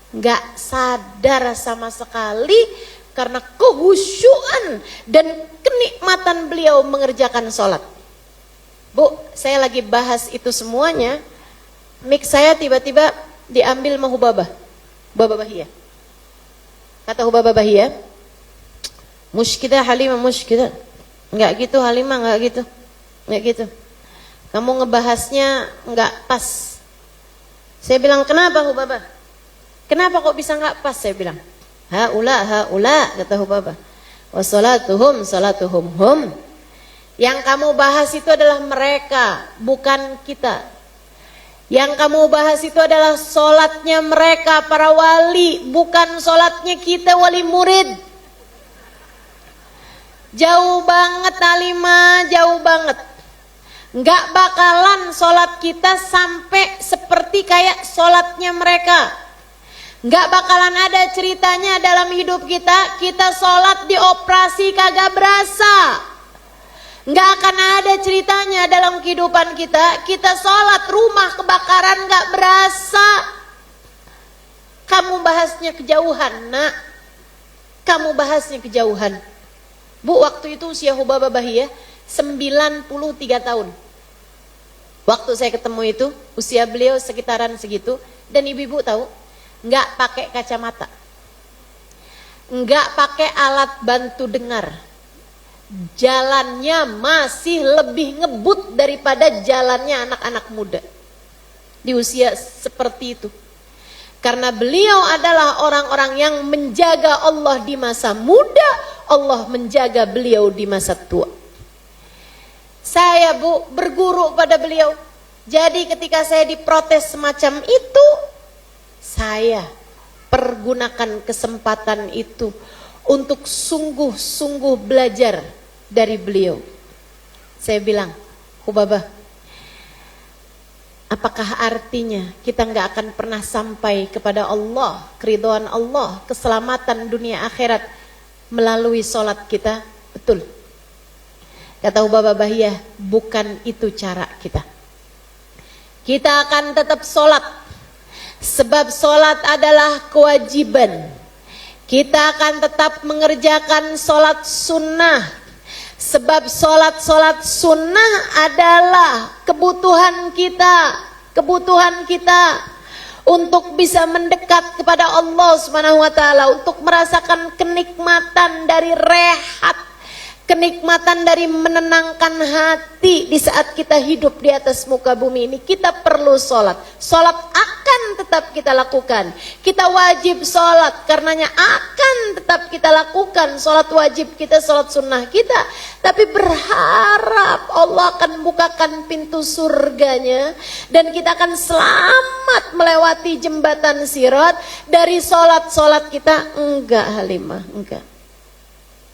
Nggak sadar sama sekali karena kehusyuan dan kenikmatan beliau mengerjakan sholat. Bu, saya lagi bahas itu semuanya, mic saya tiba-tiba diambil sama Hubabah Bahia. Kata Hubabah Bahia, musykidah Halimah musykidah. Enggak gitu Halimah, enggak gitu. Enggak gitu. Kamu ngebahasnya enggak pas. Saya bilang, kenapa Hubabah? Kenapa kok bisa enggak pas? Saya bilang, haula, kata Hubabah. Wassalatuhum salatuhum hum. Yang kamu bahas itu adalah mereka, bukan kita. Yang kamu bahas itu adalah sholatnya mereka, para wali, bukan sholatnya kita wali murid. Jauh banget Halimah, jauh banget. Nggak bakalan sholat kita sampai seperti kayak sholatnya mereka. Nggak bakalan ada ceritanya dalam hidup kita, kita sholat dioperasi kagak berasa. Nggak akan ada ceritanya dalam kehidupan kita, kita sholat rumah kebakaran nggak berasa. Kamu bahasnya kejauhan, nak. Kamu bahasnya kejauhan. Bu, waktu itu usia Hubabah Bahia 93 tahun. Waktu saya ketemu itu, usia beliau sekitaran segitu. Dan ibu-ibu tahu, nggak pakai kacamata, nggak pakai alat bantu dengar, jalannya masih lebih ngebut daripada jalannya anak-anak muda di usia seperti itu. Karena beliau adalah orang-orang yang menjaga Allah di masa muda, Allah menjaga beliau di masa tua. Saya bu berguru pada beliau. Jadi ketika saya diprotes semacam itu, saya pergunakan kesempatan itu untuk sungguh-sungguh belajar dari beliau. Saya bilang, Hubabah, apakah artinya kita nggak akan pernah sampai kepada Allah, keridhaan Allah, keselamatan dunia akhirat melalui sholat kita? Betul. Kata Hubabah Bahia, bukan itu cara kita. Kita akan tetap sholat. Sebab sholat adalah kewajiban. Kita akan tetap mengerjakan sholat sunnah. Sebab sholat sunnah adalah kebutuhan kita. Kebutuhan kita untuk bisa mendekat kepada Allah Subhanahu wa ta'ala. Untuk merasakan kenikmatan dari rehat. Kenikmatan dari menenangkan hati di saat kita hidup di atas muka bumi ini. Kita perlu sholat. Sholat akan tetap kita lakukan. Kita wajib sholat, karenanya akan tetap kita lakukan sholat wajib kita, sholat sunnah kita. Tapi berharap Allah akan bukakan pintu surganya dan kita akan selamat melewati jembatan sirat dari sholat-sholat kita. Enggak Halimah, enggak.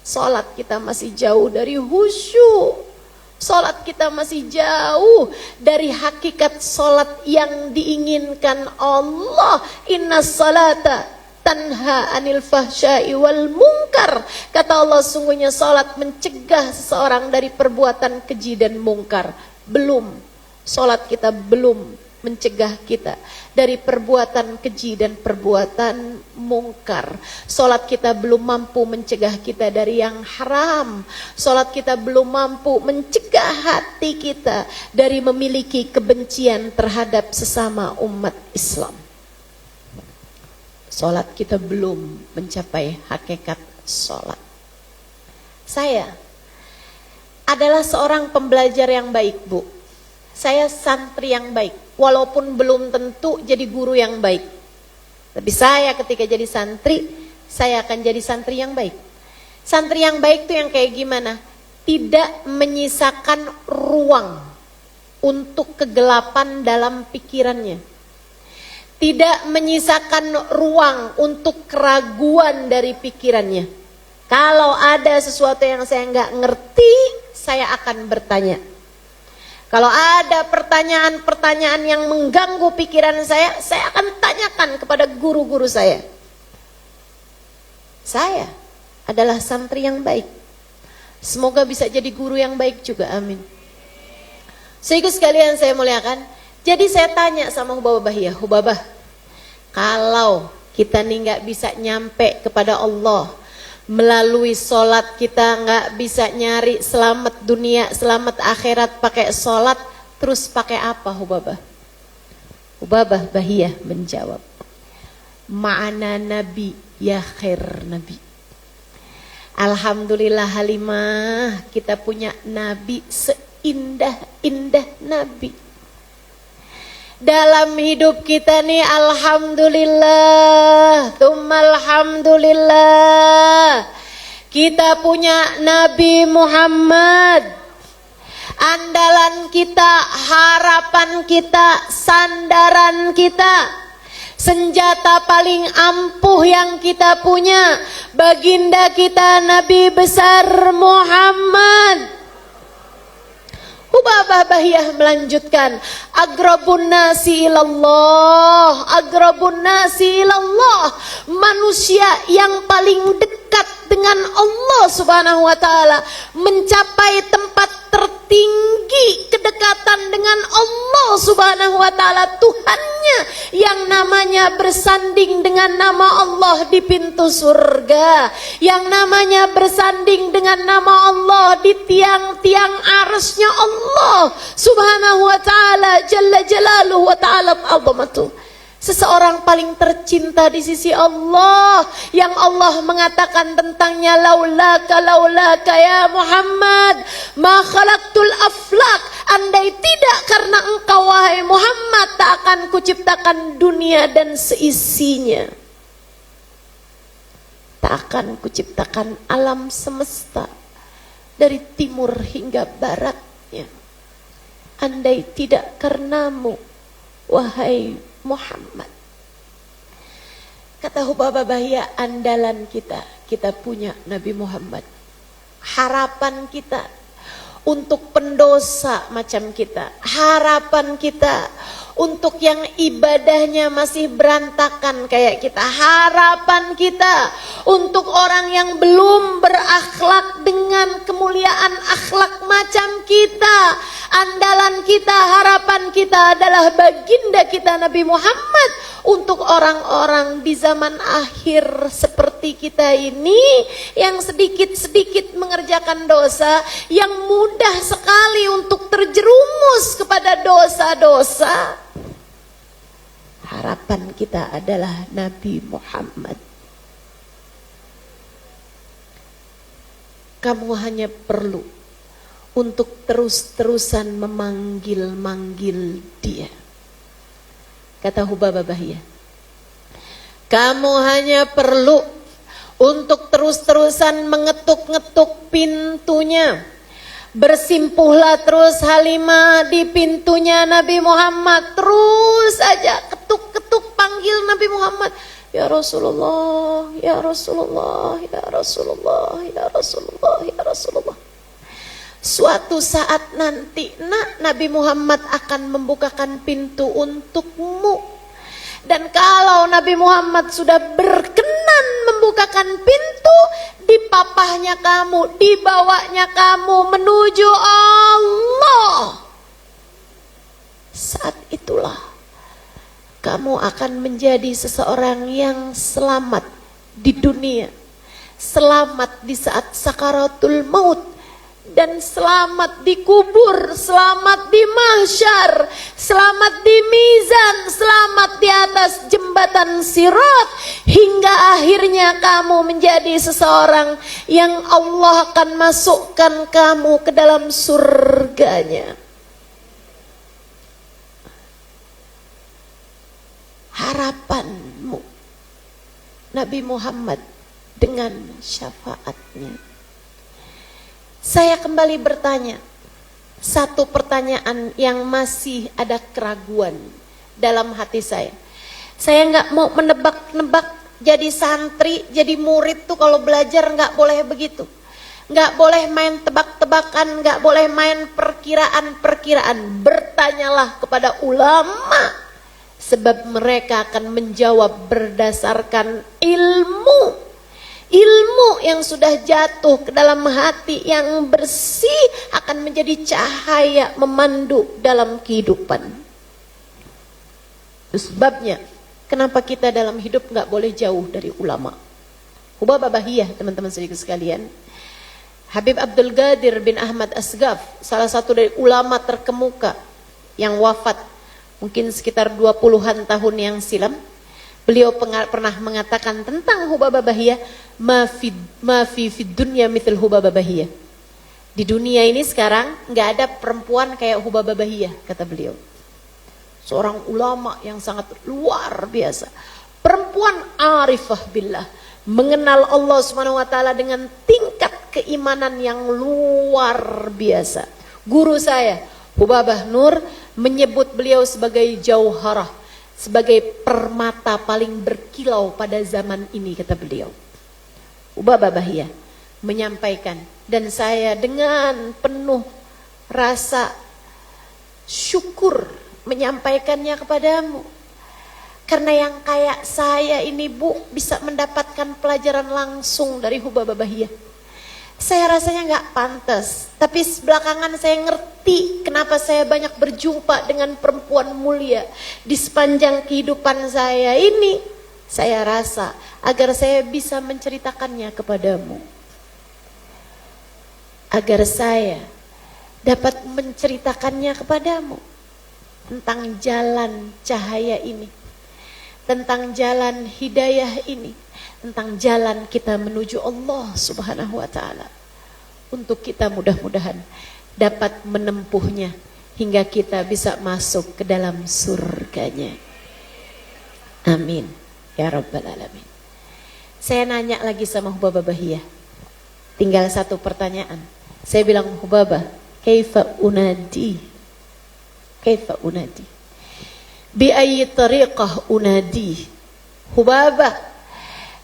Sholat kita masih jauh dari khusyuk. Salat kita masih jauh dari hakikat salat yang diinginkan Allah. Innas salata tanha anil fahsya'i wal munkar. Kata Allah, sungguhnya salat mencegah seseorang dari perbuatan keji dan mungkar. Belum, salat kita belum mencegah kita dari perbuatan keji dan perbuatan mungkar. Salat kita belum mampu mencegah kita dari yang haram. Salat kita belum mampu mencegah hati kita dari memiliki kebencian terhadap sesama umat Islam. Salat kita belum mencapai hakikat salat. Saya adalah seorang pembelajar yang baik, Bu. Saya santri yang baik, walaupun belum tentu jadi guru yang baik. Tapi saya ketika jadi santri, saya akan jadi santri yang baik. Santri yang baik itu yang kayak gimana? Tidak menyisakan ruang untuk kegelapan dalam pikirannya. Tidak menyisakan ruang untuk keraguan dari pikirannya. Kalau ada sesuatu yang saya nggak ngerti, saya akan bertanya. Kalau ada pertanyaan-pertanyaan yang mengganggu pikiran saya akan tanyakan kepada guru-guru saya. Saya adalah santri yang baik. Semoga bisa jadi guru yang baik juga, amin. Sehingga sekalian saya muliakan. Jadi saya tanya sama Hubabah ya, Hubabah, kalau kita nih nggak bisa nyampe kepada Allah melalui sholat, kita nggak bisa nyari selamat dunia, selamat akhirat pakai sholat, terus pakai apa Hubabah? Hubabah Bahiyah menjawab, ma'ana nabi ya khair nabi. Alhamdulillah Halimah, kita punya nabi seindah-indah nabi. Dalam hidup kita nih alhamdulillah, alhamdulillah, kita punya Nabi Muhammad, andalan kita, harapan kita, sandaran kita, senjata paling ampuh yang kita punya, baginda kita Nabi besar Muhammad. Hubabah Bahiyah melanjutkan, agrabun nasi ilallah, agrabun nasi ilallah, manusia yang paling dekat dengan Allah Subhanahu wa taala, mencapai tempat tertinggi kedekatan dengan Allah Subhanahu wa taala, Tuhannya yang namanya bersanding dengan nama Allah di pintu surga, yang namanya bersanding dengan nama Allah di tiang-tiang arsy-Nya Allah Subhanahu wa taala, jalla jalaluhu wa ta'ala azamatuh. Seseorang paling tercinta di sisi Allah, yang Allah mengatakan tentangnya, laulaka ya Muhammad ma khalaqtul aflak, andai tidak karena engkau wahai Muhammad, tak akan kuciptakan dunia dan seisinya, tak akan kuciptakan alam semesta dari timur hingga baratnya, andai tidak karenamu wahai Muhammad. Kata Hubabah Bahiyah, andalan kita, kita punya Nabi Muhammad. Harapan kita untuk pendosa macam kita, harapan kita untuk yang ibadahnya masih berantakan kayak kita, harapan kita untuk orang yang belum berakhlak dengan kemuliaan akhlak macam kita, andalan kita, harapan kita adalah baginda kita Nabi Muhammad. Untuk orang-orang di zaman akhir seperti kita ini, yang sedikit-sedikit mengerjakan dosa, yang mudah sekali untuk terjerumus kepada dosa-dosa, harapan kita adalah Nabi Muhammad. Kamu hanya perlu untuk terus-terusan memanggil-manggil dia. Kata Hubabah Bahiyah, kamu hanya perlu untuk terus-terusan mengetuk-ngetuk pintunya. Bersimpuhlah terus Halimah di pintunya Nabi Muhammad, terus aja ketuk-ketuk panggil Nabi Muhammad, ya Rasulullah, ya Rasulullah, ya Rasulullah, ya Rasulullah, ya Rasulullah. Suatu saat nanti Nabi Muhammad akan membukakan pintu untukmu. Dan kalau Nabi Muhammad sudah berkenan membukakan pintu, dipapahnya kamu, dibawanya kamu menuju Allah. Saat itulah kamu akan menjadi seseorang yang selamat di dunia, selamat di saat sakaratul maut, dan selamat di kubur, selamat di mahsyar, selamat di mizan, selamat di atas jembatan sirat, hingga akhirnya kamu menjadi seseorang yang Allah akan masukkan kamu ke dalam surganya. Harapanmu Nabi Muhammad dengan syafaatnya. Saya kembali bertanya, satu pertanyaan yang masih ada keraguan dalam hati saya. Saya nggak mau menebak-nebak, jadi santri, jadi murid tuh kalau belajar nggak boleh begitu. Nggak boleh main tebak-tebakan, nggak boleh main perkiraan-perkiraan. Bertanyalah kepada ulama, sebab mereka akan menjawab berdasarkan ilmu. Ilmu yang sudah jatuh ke dalam hati yang bersih akan menjadi cahaya memandu dalam kehidupan. Itu sebabnya kenapa kita dalam hidup nggak boleh jauh dari ulama. Hubabah Bahiyah, teman-teman sedikit sekalian. Habib Abdul Qadir bin Ahmad Asghaf, salah satu dari ulama terkemuka yang wafat mungkin sekitar 20-an tahun yang silam. Beliau pernah mengatakan tentang Hubabah Bahiyah, ma fi dunya mithil Hubabah Bahiyah. Di dunia ini sekarang nggak ada perempuan kayak Hubabah Bahiyah, kata beliau. Seorang ulama yang sangat luar biasa. Perempuan arifah billah, mengenal Allah Subhanahu wa taala dengan tingkat keimanan yang luar biasa. Guru saya, Hubabah Nur, menyebut beliau sebagai jauharah, sebagai permata paling berkilau pada zaman ini, kata beliau. Hubabah Bahiyah menyampaikan, dan saya dengan penuh rasa syukur menyampaikannya kepadamu. Karena yang kayak saya ini, Bu, bisa mendapatkan pelajaran langsung dari Hubabah Bahiyah. Saya rasanya nggak pantas, tapi belakangan saya ngerti kenapa saya banyak berjumpa dengan perempuan mulia di sepanjang kehidupan saya ini. Saya rasa agar saya bisa menceritakannya kepadamu, agar saya dapat menceritakannya kepadamu tentang jalan cahaya ini, tentang jalan hidayah ini, tentang jalan kita menuju Allah Subhanahu wa taala. Untuk kita mudah-mudahan dapat menempuhnya hingga kita bisa masuk ke dalam surganya. Amin ya rabbal alamin. Saya nanya lagi sama Hubabah Bahiyah. Tinggal satu pertanyaan. Saya bilang, Hubabah, kaifa unadi? Kaifa unadi? Bi ayyi tariqah unadi? Hubabah,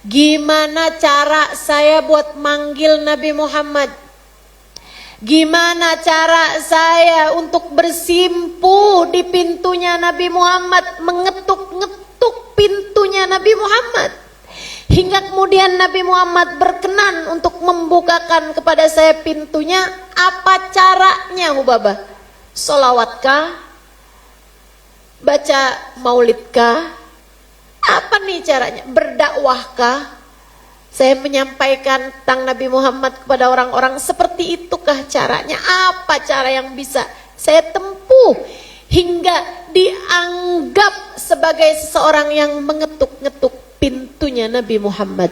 gimana cara saya buat manggil Nabi Muhammad? Gimana cara saya untuk bersimpuh di pintunya Nabi Muhammad, mengetuk-ngetuk pintunya Nabi Muhammad, hingga kemudian Nabi Muhammad berkenan untuk membukakan kepada saya pintunya? Apa caranya, Hubabah? Sholawatkah? Baca maulidkah? Apa nih caranya? Berdakwahkah? Saya menyampaikan tentang Nabi Muhammad kepada orang-orang, seperti itukah caranya? Apa cara yang bisa saya tempuh hingga dianggap sebagai seseorang yang mengetuk-ngetuk pintunya Nabi Muhammad?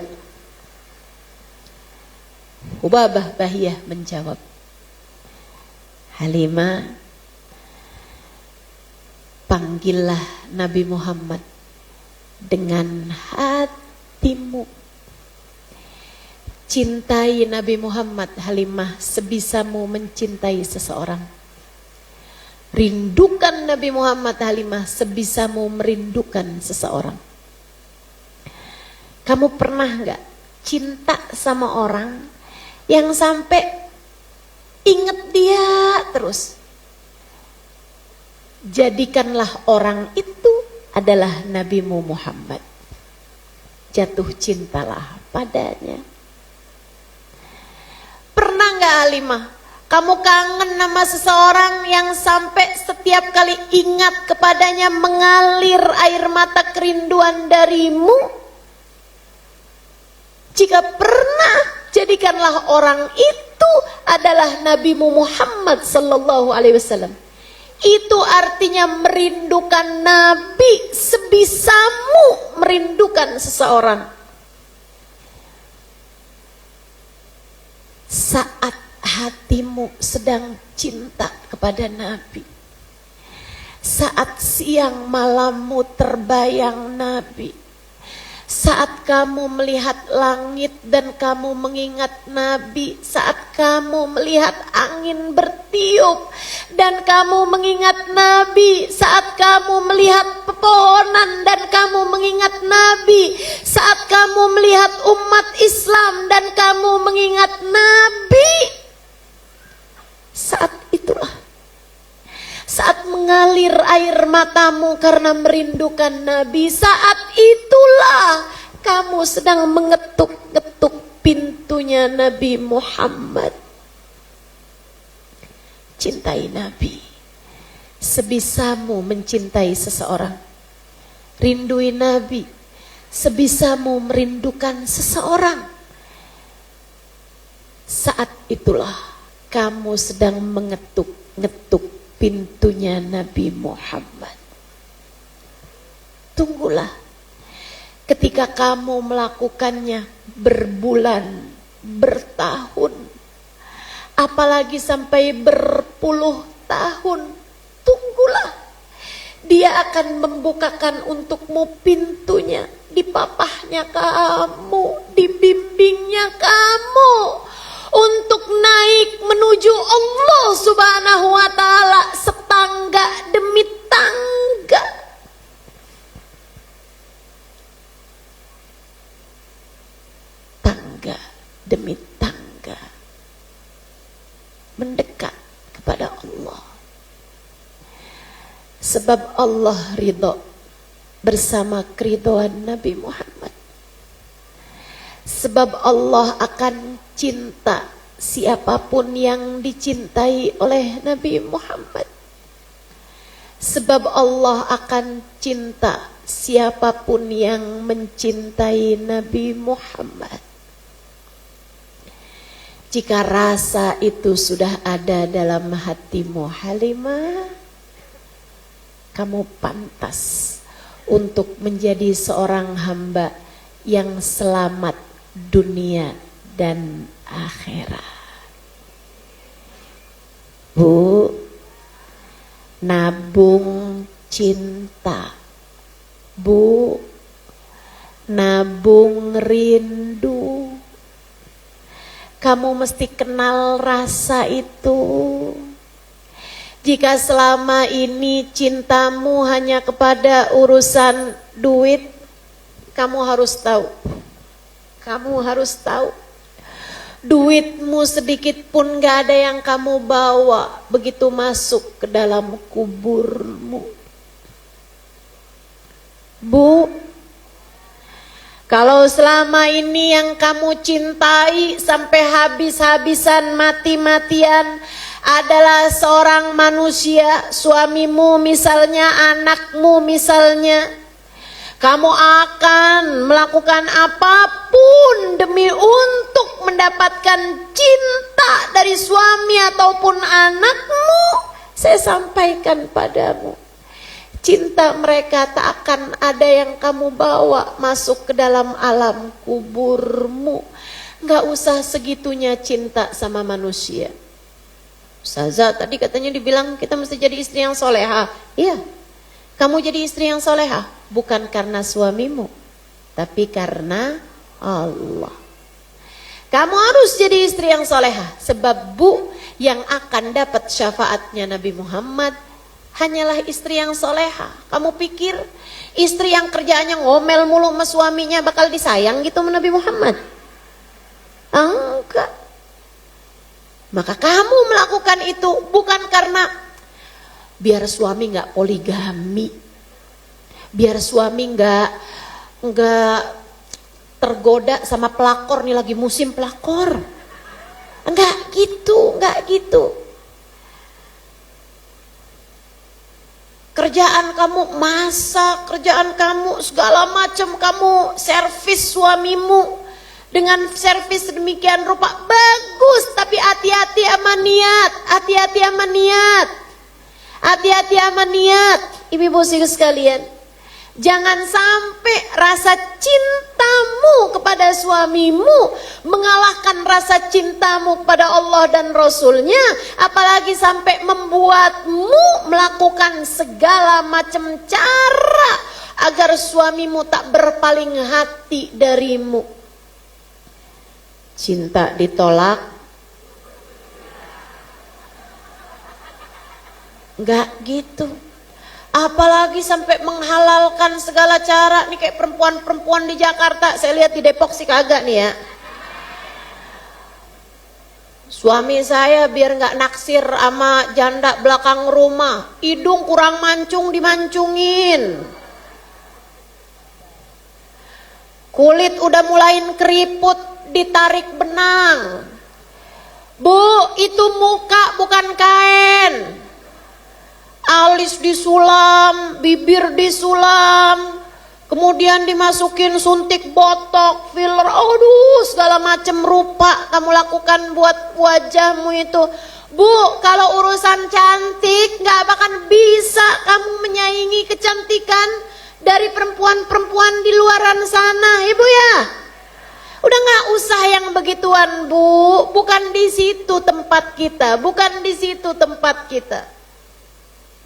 Hubabah Bahiyah menjawab, Halimah, panggillah Nabi Muhammad dengan hatimu. Cintai Nabi Muhammad, Halimah, sebisamu mencintai seseorang. Rindukan Nabi Muhammad, Halimah, sebisamu merindukan seseorang. Kamu pernah gak cinta sama orang yang sampai Ingat dia terus. Jadikanlah orang itu adalah Nabimu Muhammad. Jatuh cintalah padanya. Pernah gak Halimah, kamu kangen sama seseorang yang sampai setiap kali ingat kepadanya mengalir air mata kerinduan darimu? Jika pernah, jadikanlah orang itu adalah Nabimu Muhammad sallallahu alaihi wasallam. Itu artinya merindukan Nabi sebisamu merindukan seseorang. Saat hatimu sedang cinta kepada Nabi, saat siang malammu terbayang Nabi, saat kamu melihat langit dan kamu mengingat Nabi, saat kamu melihat angin bertiup dan kamu mengingat Nabi, saat kamu melihat pepohonan dan kamu mengingat Nabi, saat kamu melihat umat Islam dan kamu mengingat Nabi, saat itulah, saat mengalir air matamu karena merindukan Nabi, saat itulah kamu sedang mengetuk-ngetuk pintunya Nabi Muhammad. Cintai Nabi sebisamu mencintai seseorang. Rindui Nabi sebisamu merindukan seseorang. Saat itulah kamu sedang mengetuk-ngetuk pintunya Nabi Muhammad. Tunggulah. Ketika kamu melakukannya berbulan, bertahun, apalagi sampai berpuluh tahun, tunggulah. Dia akan membukakan untukmu pintunya, dipapahnya kamu, dibimbingnya kamu untuk naik menuju Allah Subhanahu wa taala setangga demi tangga. Tangga demi tangga mendekat kepada Allah. Sebab Allah ridho bersama keridhaan Nabi Muhammad. Sebab Allah akan cinta siapapun yang dicintai oleh Nabi Muhammad. Sebab Allah akan cinta siapapun yang mencintai Nabi Muhammad. Jika rasa itu sudah ada dalam hatimu Halimah, kamu pantas untuk menjadi seorang hamba yang selamat dunia dan akhirat. Bu, nabung cinta. Bu, nabung rindu. Kamu mesti kenal rasa itu. Jika selama ini cintamu hanya kepada urusan duit, kamu harus tahu. Kamu harus tahu. Duitmu sedikit pun gak ada yang kamu bawa begitu masuk ke dalam kuburmu. Bu, kalau selama ini yang kamu cintai sampai habis-habisan mati-matian adalah seorang manusia, suamimu misalnya, anakmu misalnya, kamu akan melakukan apapun demi untuk mendapatkan cinta dari suami ataupun anakmu. Saya sampaikan padamu, cinta mereka tak akan ada yang kamu bawa masuk ke dalam alam kuburmu. Gak usah segitunya cinta sama manusia. Ustazah, tadi katanya dibilang kita mesti jadi istri yang soleha. Iya, kamu jadi istri yang soleha bukan karena suamimu, tapi karena Allah. Kamu harus jadi istri yang soleha, sebab bu, yang akan dapat syafaatnya Nabi Muhammad hanyalah istri yang soleha. Kamu pikir istri yang kerjaannya ngomel mulu sama suaminya bakal disayang gitu sama Nabi Muhammad? Enggak. Maka kamu melakukan itu bukan karena biar suami nggak poligami, biar suami nggak tergoda sama pelakor, nih lagi musim pelakor. Enggak gitu. Kerjaan kamu masak, kerjaan kamu segala macam, kamu servis suamimu dengan servis sedemikian rupa, bagus, tapi hati-hati sama niat, hati-hati sama niat, hati-hati sama niat. Ibu-ibu sekalian, jangan sampai rasa cintamu kepada suamimu mengalahkan rasa cintamu kepada Allah dan Rasulnya, apalagi sampai membuatmu melakukan segala macam cara agar suamimu tak berpaling hati darimu. Cinta ditolak, enggak gitu. Apalagi sampai menghalalkan segala cara. Nih kayak perempuan-perempuan di Jakarta, saya lihat di Depok sih kagak nih ya. Suami saya biar nggak naksir sama janda belakang rumah, hidung kurang mancung dimancungin, kulit udah mulain keriput ditarik benang. Bu, itu muka bukan kain. Alis disulam, bibir disulam, kemudian dimasukin suntik botok, filler, aduh segala macam rupa kamu lakukan buat wajahmu itu. Bu, kalau urusan cantik gak bakal bisa kamu menyaingi kecantikan dari perempuan-perempuan di luaran sana, ibu ya. Udah gak usah yang begituan, Bu. Bukan di situ tempat kita, bukan di situ tempat kita.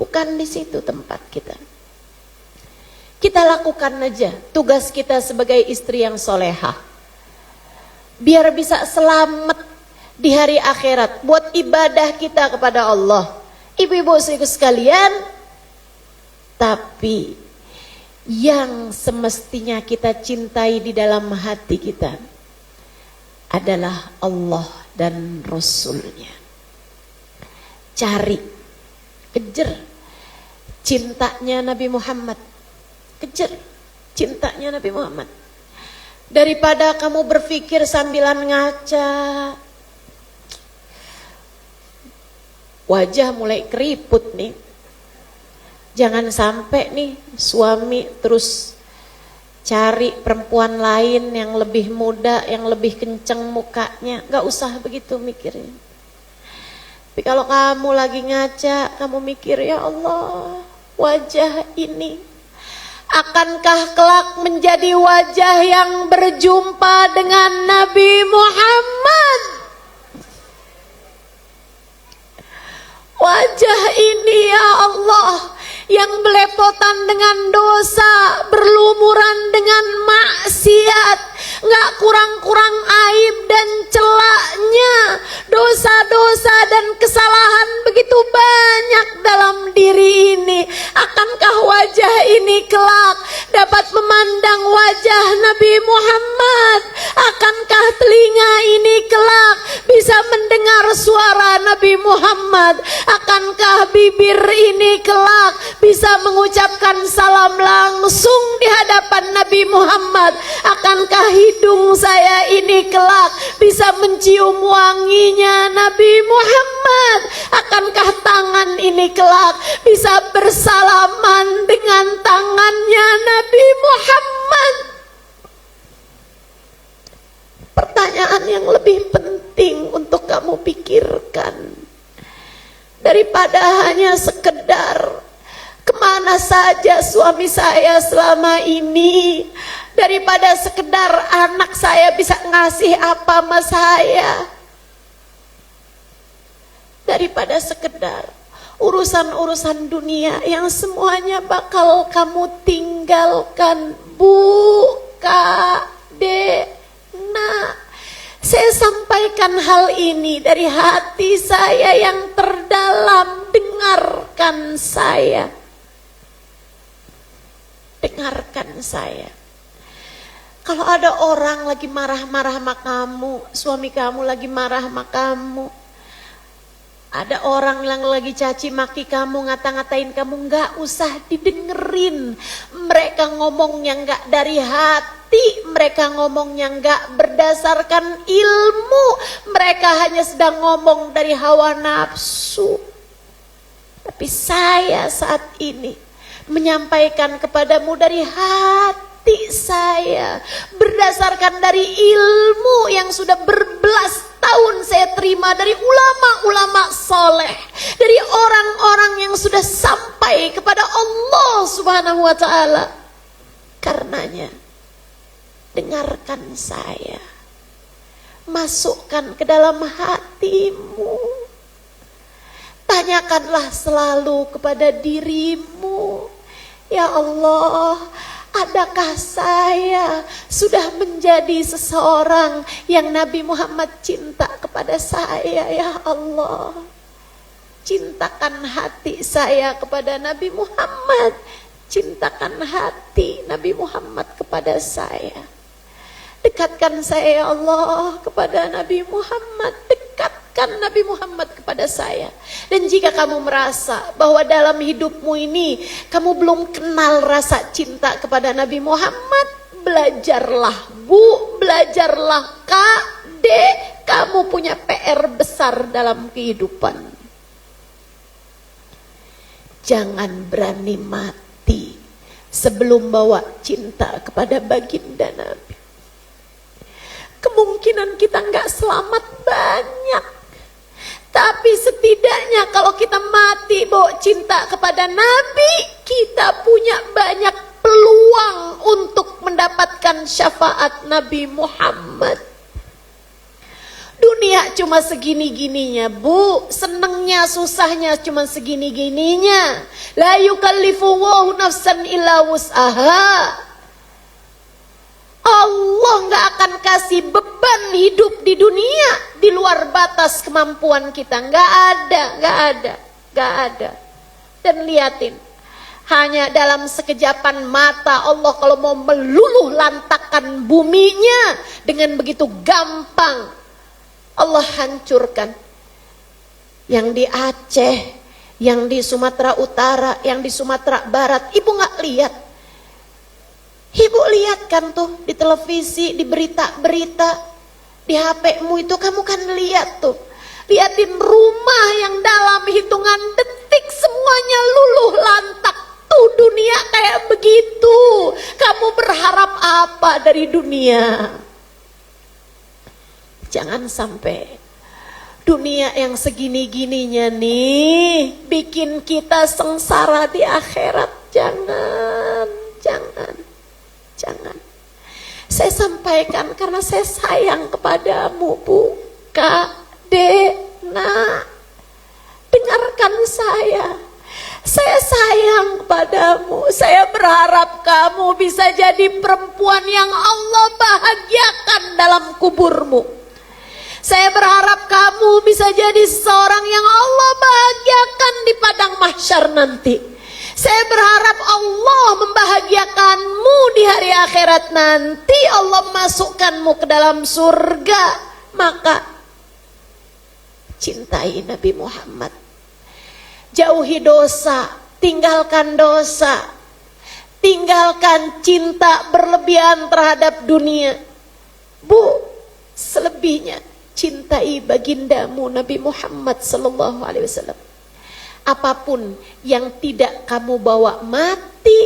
Bukan di situ tempat kita. Kita lakukan aja tugas kita sebagai istri yang solehah, biar bisa selamat di hari akhirat, buat ibadah kita kepada Allah. Ibu-ibu sekalian, tapi yang semestinya kita cintai di dalam hati kita adalah Allah dan Rasulnya. Cari, kejar cintanya Nabi Muhammad, kejar cintanya Nabi Muhammad. Daripada kamu berpikir sambilan ngaca, wajah mulai keriput nih. Jangan sampai nih suami terus cari perempuan lain yang lebih muda, yang lebih kenceng mukanya. Gak usah begitu mikirnya. Tapi kalau kamu lagi ngaca, kamu mikir, ya Allah, wajah ini akankah kelak menjadi wajah yang berjumpa dengan Nabi Muhammad? Wajah ini ya Allah yang belepotan dengan dosa, berlumuran dengan maksiat, gak kurang-kurang aib dan celaknya, dosa-dosa dan kesalahan begitu banyak dalam diri ini. Akankah wajah ini kelak dapat memandang wajah Nabi Muhammad? Akankah telinga ini kelak bisa mendengar suara Nabi Muhammad? Akankah bibir ini kelak bisa mengucapkan salam langsung di hadapan Nabi Muhammad? Akankah hidung saya ini kelak bisa mencium wanginya Nabi Muhammad? Akankah tangan ini kelak bisa bersalaman dengan tangannya Nabi Muhammad? Pertanyaan yang lebih penting untuk kamu pikirkan daripada hanya sekedar kemana saja suami saya selama ini, daripada sekedar anak saya bisa ngasih apa sama saya, daripada sekedar urusan-urusan dunia yang semuanya bakal kamu tinggalkan. Buka nak, saya sampaikan hal ini dari hati saya yang terdalam. Dengarkan saya, dengarkan saya. Kalau ada orang lagi marah-marah sama kamu, suami kamu lagi marah sama kamu, Ada orang yang lagi caci maki kamu, ngata-ngatain kamu, nggak usah didengerin. Mereka ngomongnya nggak dari hati, mereka ngomongnya nggak berdasarkan ilmu, mereka hanya sedang ngomong dari hawa nafsu. Tapi saya saat ini menyampaikan kepadamu dari hati saya, berdasarkan dari ilmu yang sudah berbelas tahun saya terima dari ulama-ulama soleh, dari orang-orang yang sudah sampai kepada Allah Subhanahu wa ta'ala. Karenanya dengarkan saya, masukkan ke dalam hatimu, tanyakanlah selalu kepada dirimu, ya Allah, adakah saya sudah menjadi seseorang yang Nabi Muhammad cinta kepada saya? Ya Allah, cintakan hati saya kepada Nabi Muhammad, cintakan hati Nabi Muhammad kepada saya. Dekatkan saya ya Allah kepada Nabi Muhammad, dekatkan Nabi Muhammad kepada saya. Dan jika kamu merasa bahwa dalam hidupmu ini kamu belum kenal rasa cinta kepada Nabi Muhammad, belajarlah Bu, belajarlah Kak, Dek, kamu punya PR besar dalam kehidupan. Jangan berani mati sebelum bawa cinta kepada baginda Nabi. Kemungkinan kita nggak selamat banyak, tapi setidaknya kalau kita mati bawa cinta kepada Nabi, kita punya banyak peluang untuk mendapatkan syafaat Nabi Muhammad. Dunia cuma segini-gininya Bu, senengnya susahnya cuma segini-gininya. La yukallifullahu nafsan illa wus'aha. Allah nggak akan kasih beban hidup di dunia di luar batas kemampuan kita. Nggak ada. Dan liatin, hanya dalam sekejapan mata Allah kalau mau meluluh lantakkan buminya dengan begitu gampang, Allah hancurkan. Yang di Aceh, yang di Sumatera Utara, yang di Sumatera Barat, ibu nggak lihat? Ibu lihat kan tuh di televisi, di berita-berita, di HP-mu itu kamu kan lihat tuh. Liatin rumah yang dalam hitungan detik semuanya luluh lantak. Tuh dunia kayak begitu. Kamu berharap apa dari dunia? Jangan sampai dunia yang segini-gininya nih bikin kita sengsara di akhirat. Jangan. Saya sampaikan karena saya sayang kepadamu Bu, Kak, Dek, Nak. Dengarkan saya. Saya sayang kepadamu. Saya berharap kamu bisa jadi perempuan yang Allah bahagiakan dalam kuburmu. Saya berharap kamu bisa jadi seorang yang Allah bahagiakan di padang mahsyar nanti. Saya berharap Allah membahagiakanmu di hari akhirat nanti. Allah masukkanmu ke dalam surga. Maka cintai Nabi Muhammad. Jauhi dosa, tinggalkan dosa. Tinggalkan cinta berlebihan terhadap dunia. Bu, selebihnya cintai bagindamu Nabi Muhammad sallallahu alaihi wasallam. Apapun yang tidak kamu bawa mati,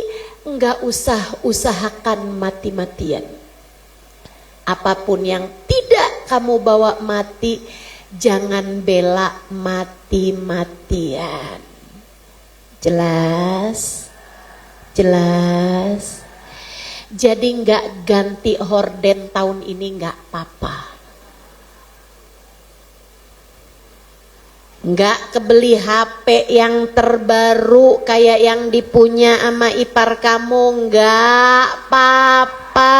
enggak usah usahakan mati-matian. Apapun yang tidak kamu bawa mati, jangan bela mati-matian. Jelas? Jelas? Jadi enggak ganti horden tahun ini enggak apa-apa. Enggak kebeli HP yang terbaru kayak yang dipunya sama ipar kamu, enggak apa-apa.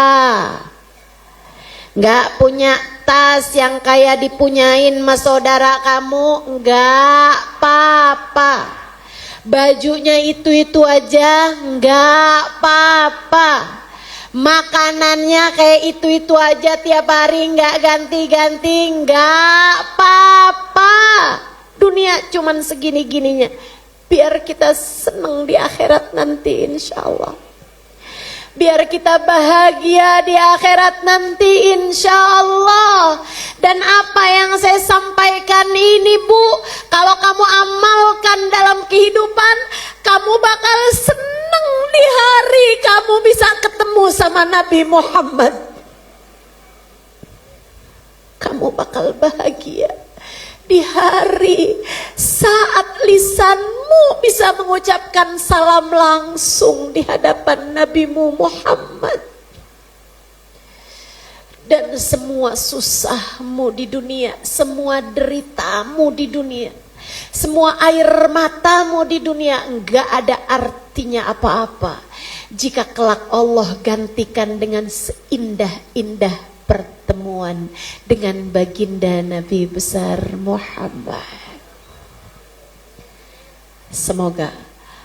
Enggak punya tas yang kayak dipunyain sama saudara kamu, enggak apa-apa. Bajunya itu-itu aja, enggak apa-apa. Makanannya kayak itu-itu aja tiap hari, enggak ganti-ganti, enggak apa-apa. Dunia cuman segini-gininya. Biar kita senang di akhirat nanti insya Allah. Biar kita bahagia di akhirat nanti insya Allah. Dan apa yang saya sampaikan ini Bu, kalau kamu amalkan dalam kehidupan, kamu bakal senang di hari kamu bisa ketemu sama Nabi Muhammad. Kamu bakal bahagia di hari saat lisanmu bisa mengucapkan salam langsung di hadapan Nabimu Muhammad. Dan semua susahmu di dunia, semua deritamu di dunia, semua air matamu di dunia enggak ada artinya apa-apa jika kelak Allah gantikan dengan seindah-indah pertemuan dengan baginda Nabi besar Muhammad. Semoga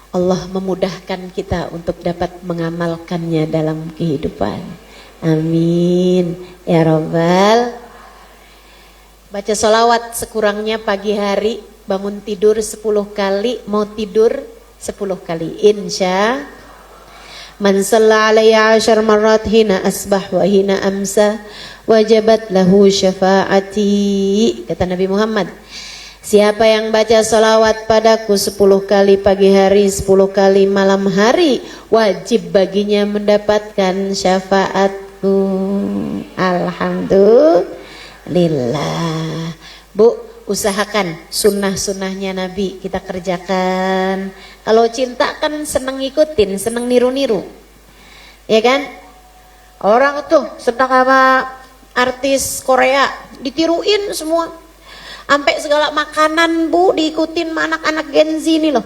Allah memudahkan kita untuk dapat mengamalkannya dalam kehidupan. Amin ya Rabbal. Baca sholawat sekurangnya pagi hari, bangun tidur 10 kali, mau tidur 10 kali insya. Man shalla alayya 10 marrat hina asbah wa hina amsa wajabat lahu syafaati. Kata Nabi Muhammad, siapa yang baca salawat padaku 10 kali pagi hari, 10 kali malam hari, wajib baginya mendapatkan syafaatku. Alhamdulillah. Bu, usahakan sunnah-sunnahnya Nabi kita kerjakan. Kalau cinta kan seneng ngikutin, seneng niru-niru, ya kan? Orang tuh senang sama artis Korea, ditiruin semua. Sampai segala makanan Bu diikutin sama anak-anak Gen Z ini loh.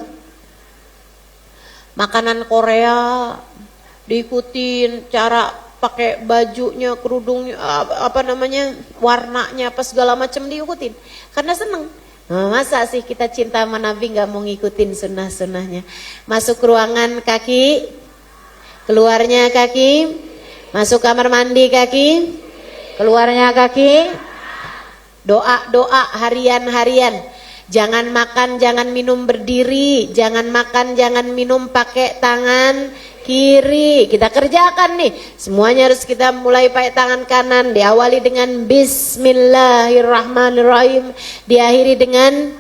Makanan Korea diikutin, cara pakai bajunya, kerudungnya, apa namanya, warnanya, apa segala macam diikutin. Karena seneng. Nah, masa sih kita cinta sama Nabi nggak mau ngikutin sunnah-sunnahnya? Masuk ruangan kaki, keluarnya kaki, masuk kamar mandi kaki, keluarnya kaki. Doa-doa harian-harian. Jangan makan, jangan minum berdiri. Jangan makan, jangan minum pakai tangan kiri. Kita kerjakan nih. Semuanya harus kita mulai pakai tangan kanan. Diawali dengan Bismillahirrahmanirrahim. Diakhiri dengan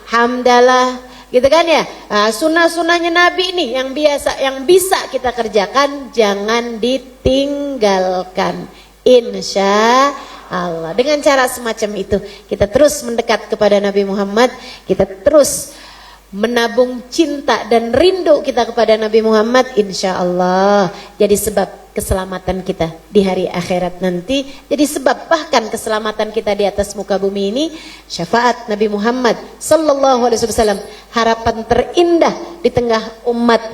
Hamdalah. Gitu kan ya. Nah, sunnah-sunnahnya Nabi ini yang biasa, yang bisa kita kerjakan. Jangan ditinggalkan. Insya Allah. Dengan cara semacam itu kita terus mendekat kepada Nabi Muhammad, kita terus menabung cinta dan rindu kita kepada Nabi Muhammad, insya Allah jadi sebab keselamatan kita di hari akhirat nanti, jadi sebab bahkan keselamatan kita di atas muka bumi ini. Syafaat Nabi Muhammad sallallahu alaihi wasallam, harapan terindah di tengah umat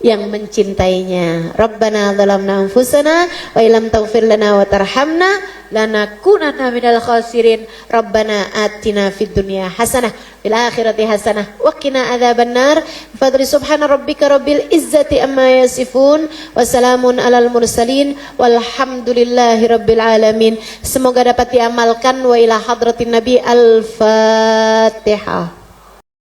yang mencintainya. Rabbana zalamna anfusana wa illam taghfir lana wa tarhamna lanakunanna minal khasirin. Rabbana atina fid dunya hasanah fil akhirati hasanah wa qina adzabannar. Fadli subhana rabbika rabbil izzati amma yasifun wa salamun alal mursalin walhamdulillahi rabbil alamin. Semoga dapat diamalkan. Wa ila hadratin nabi al-fatihah.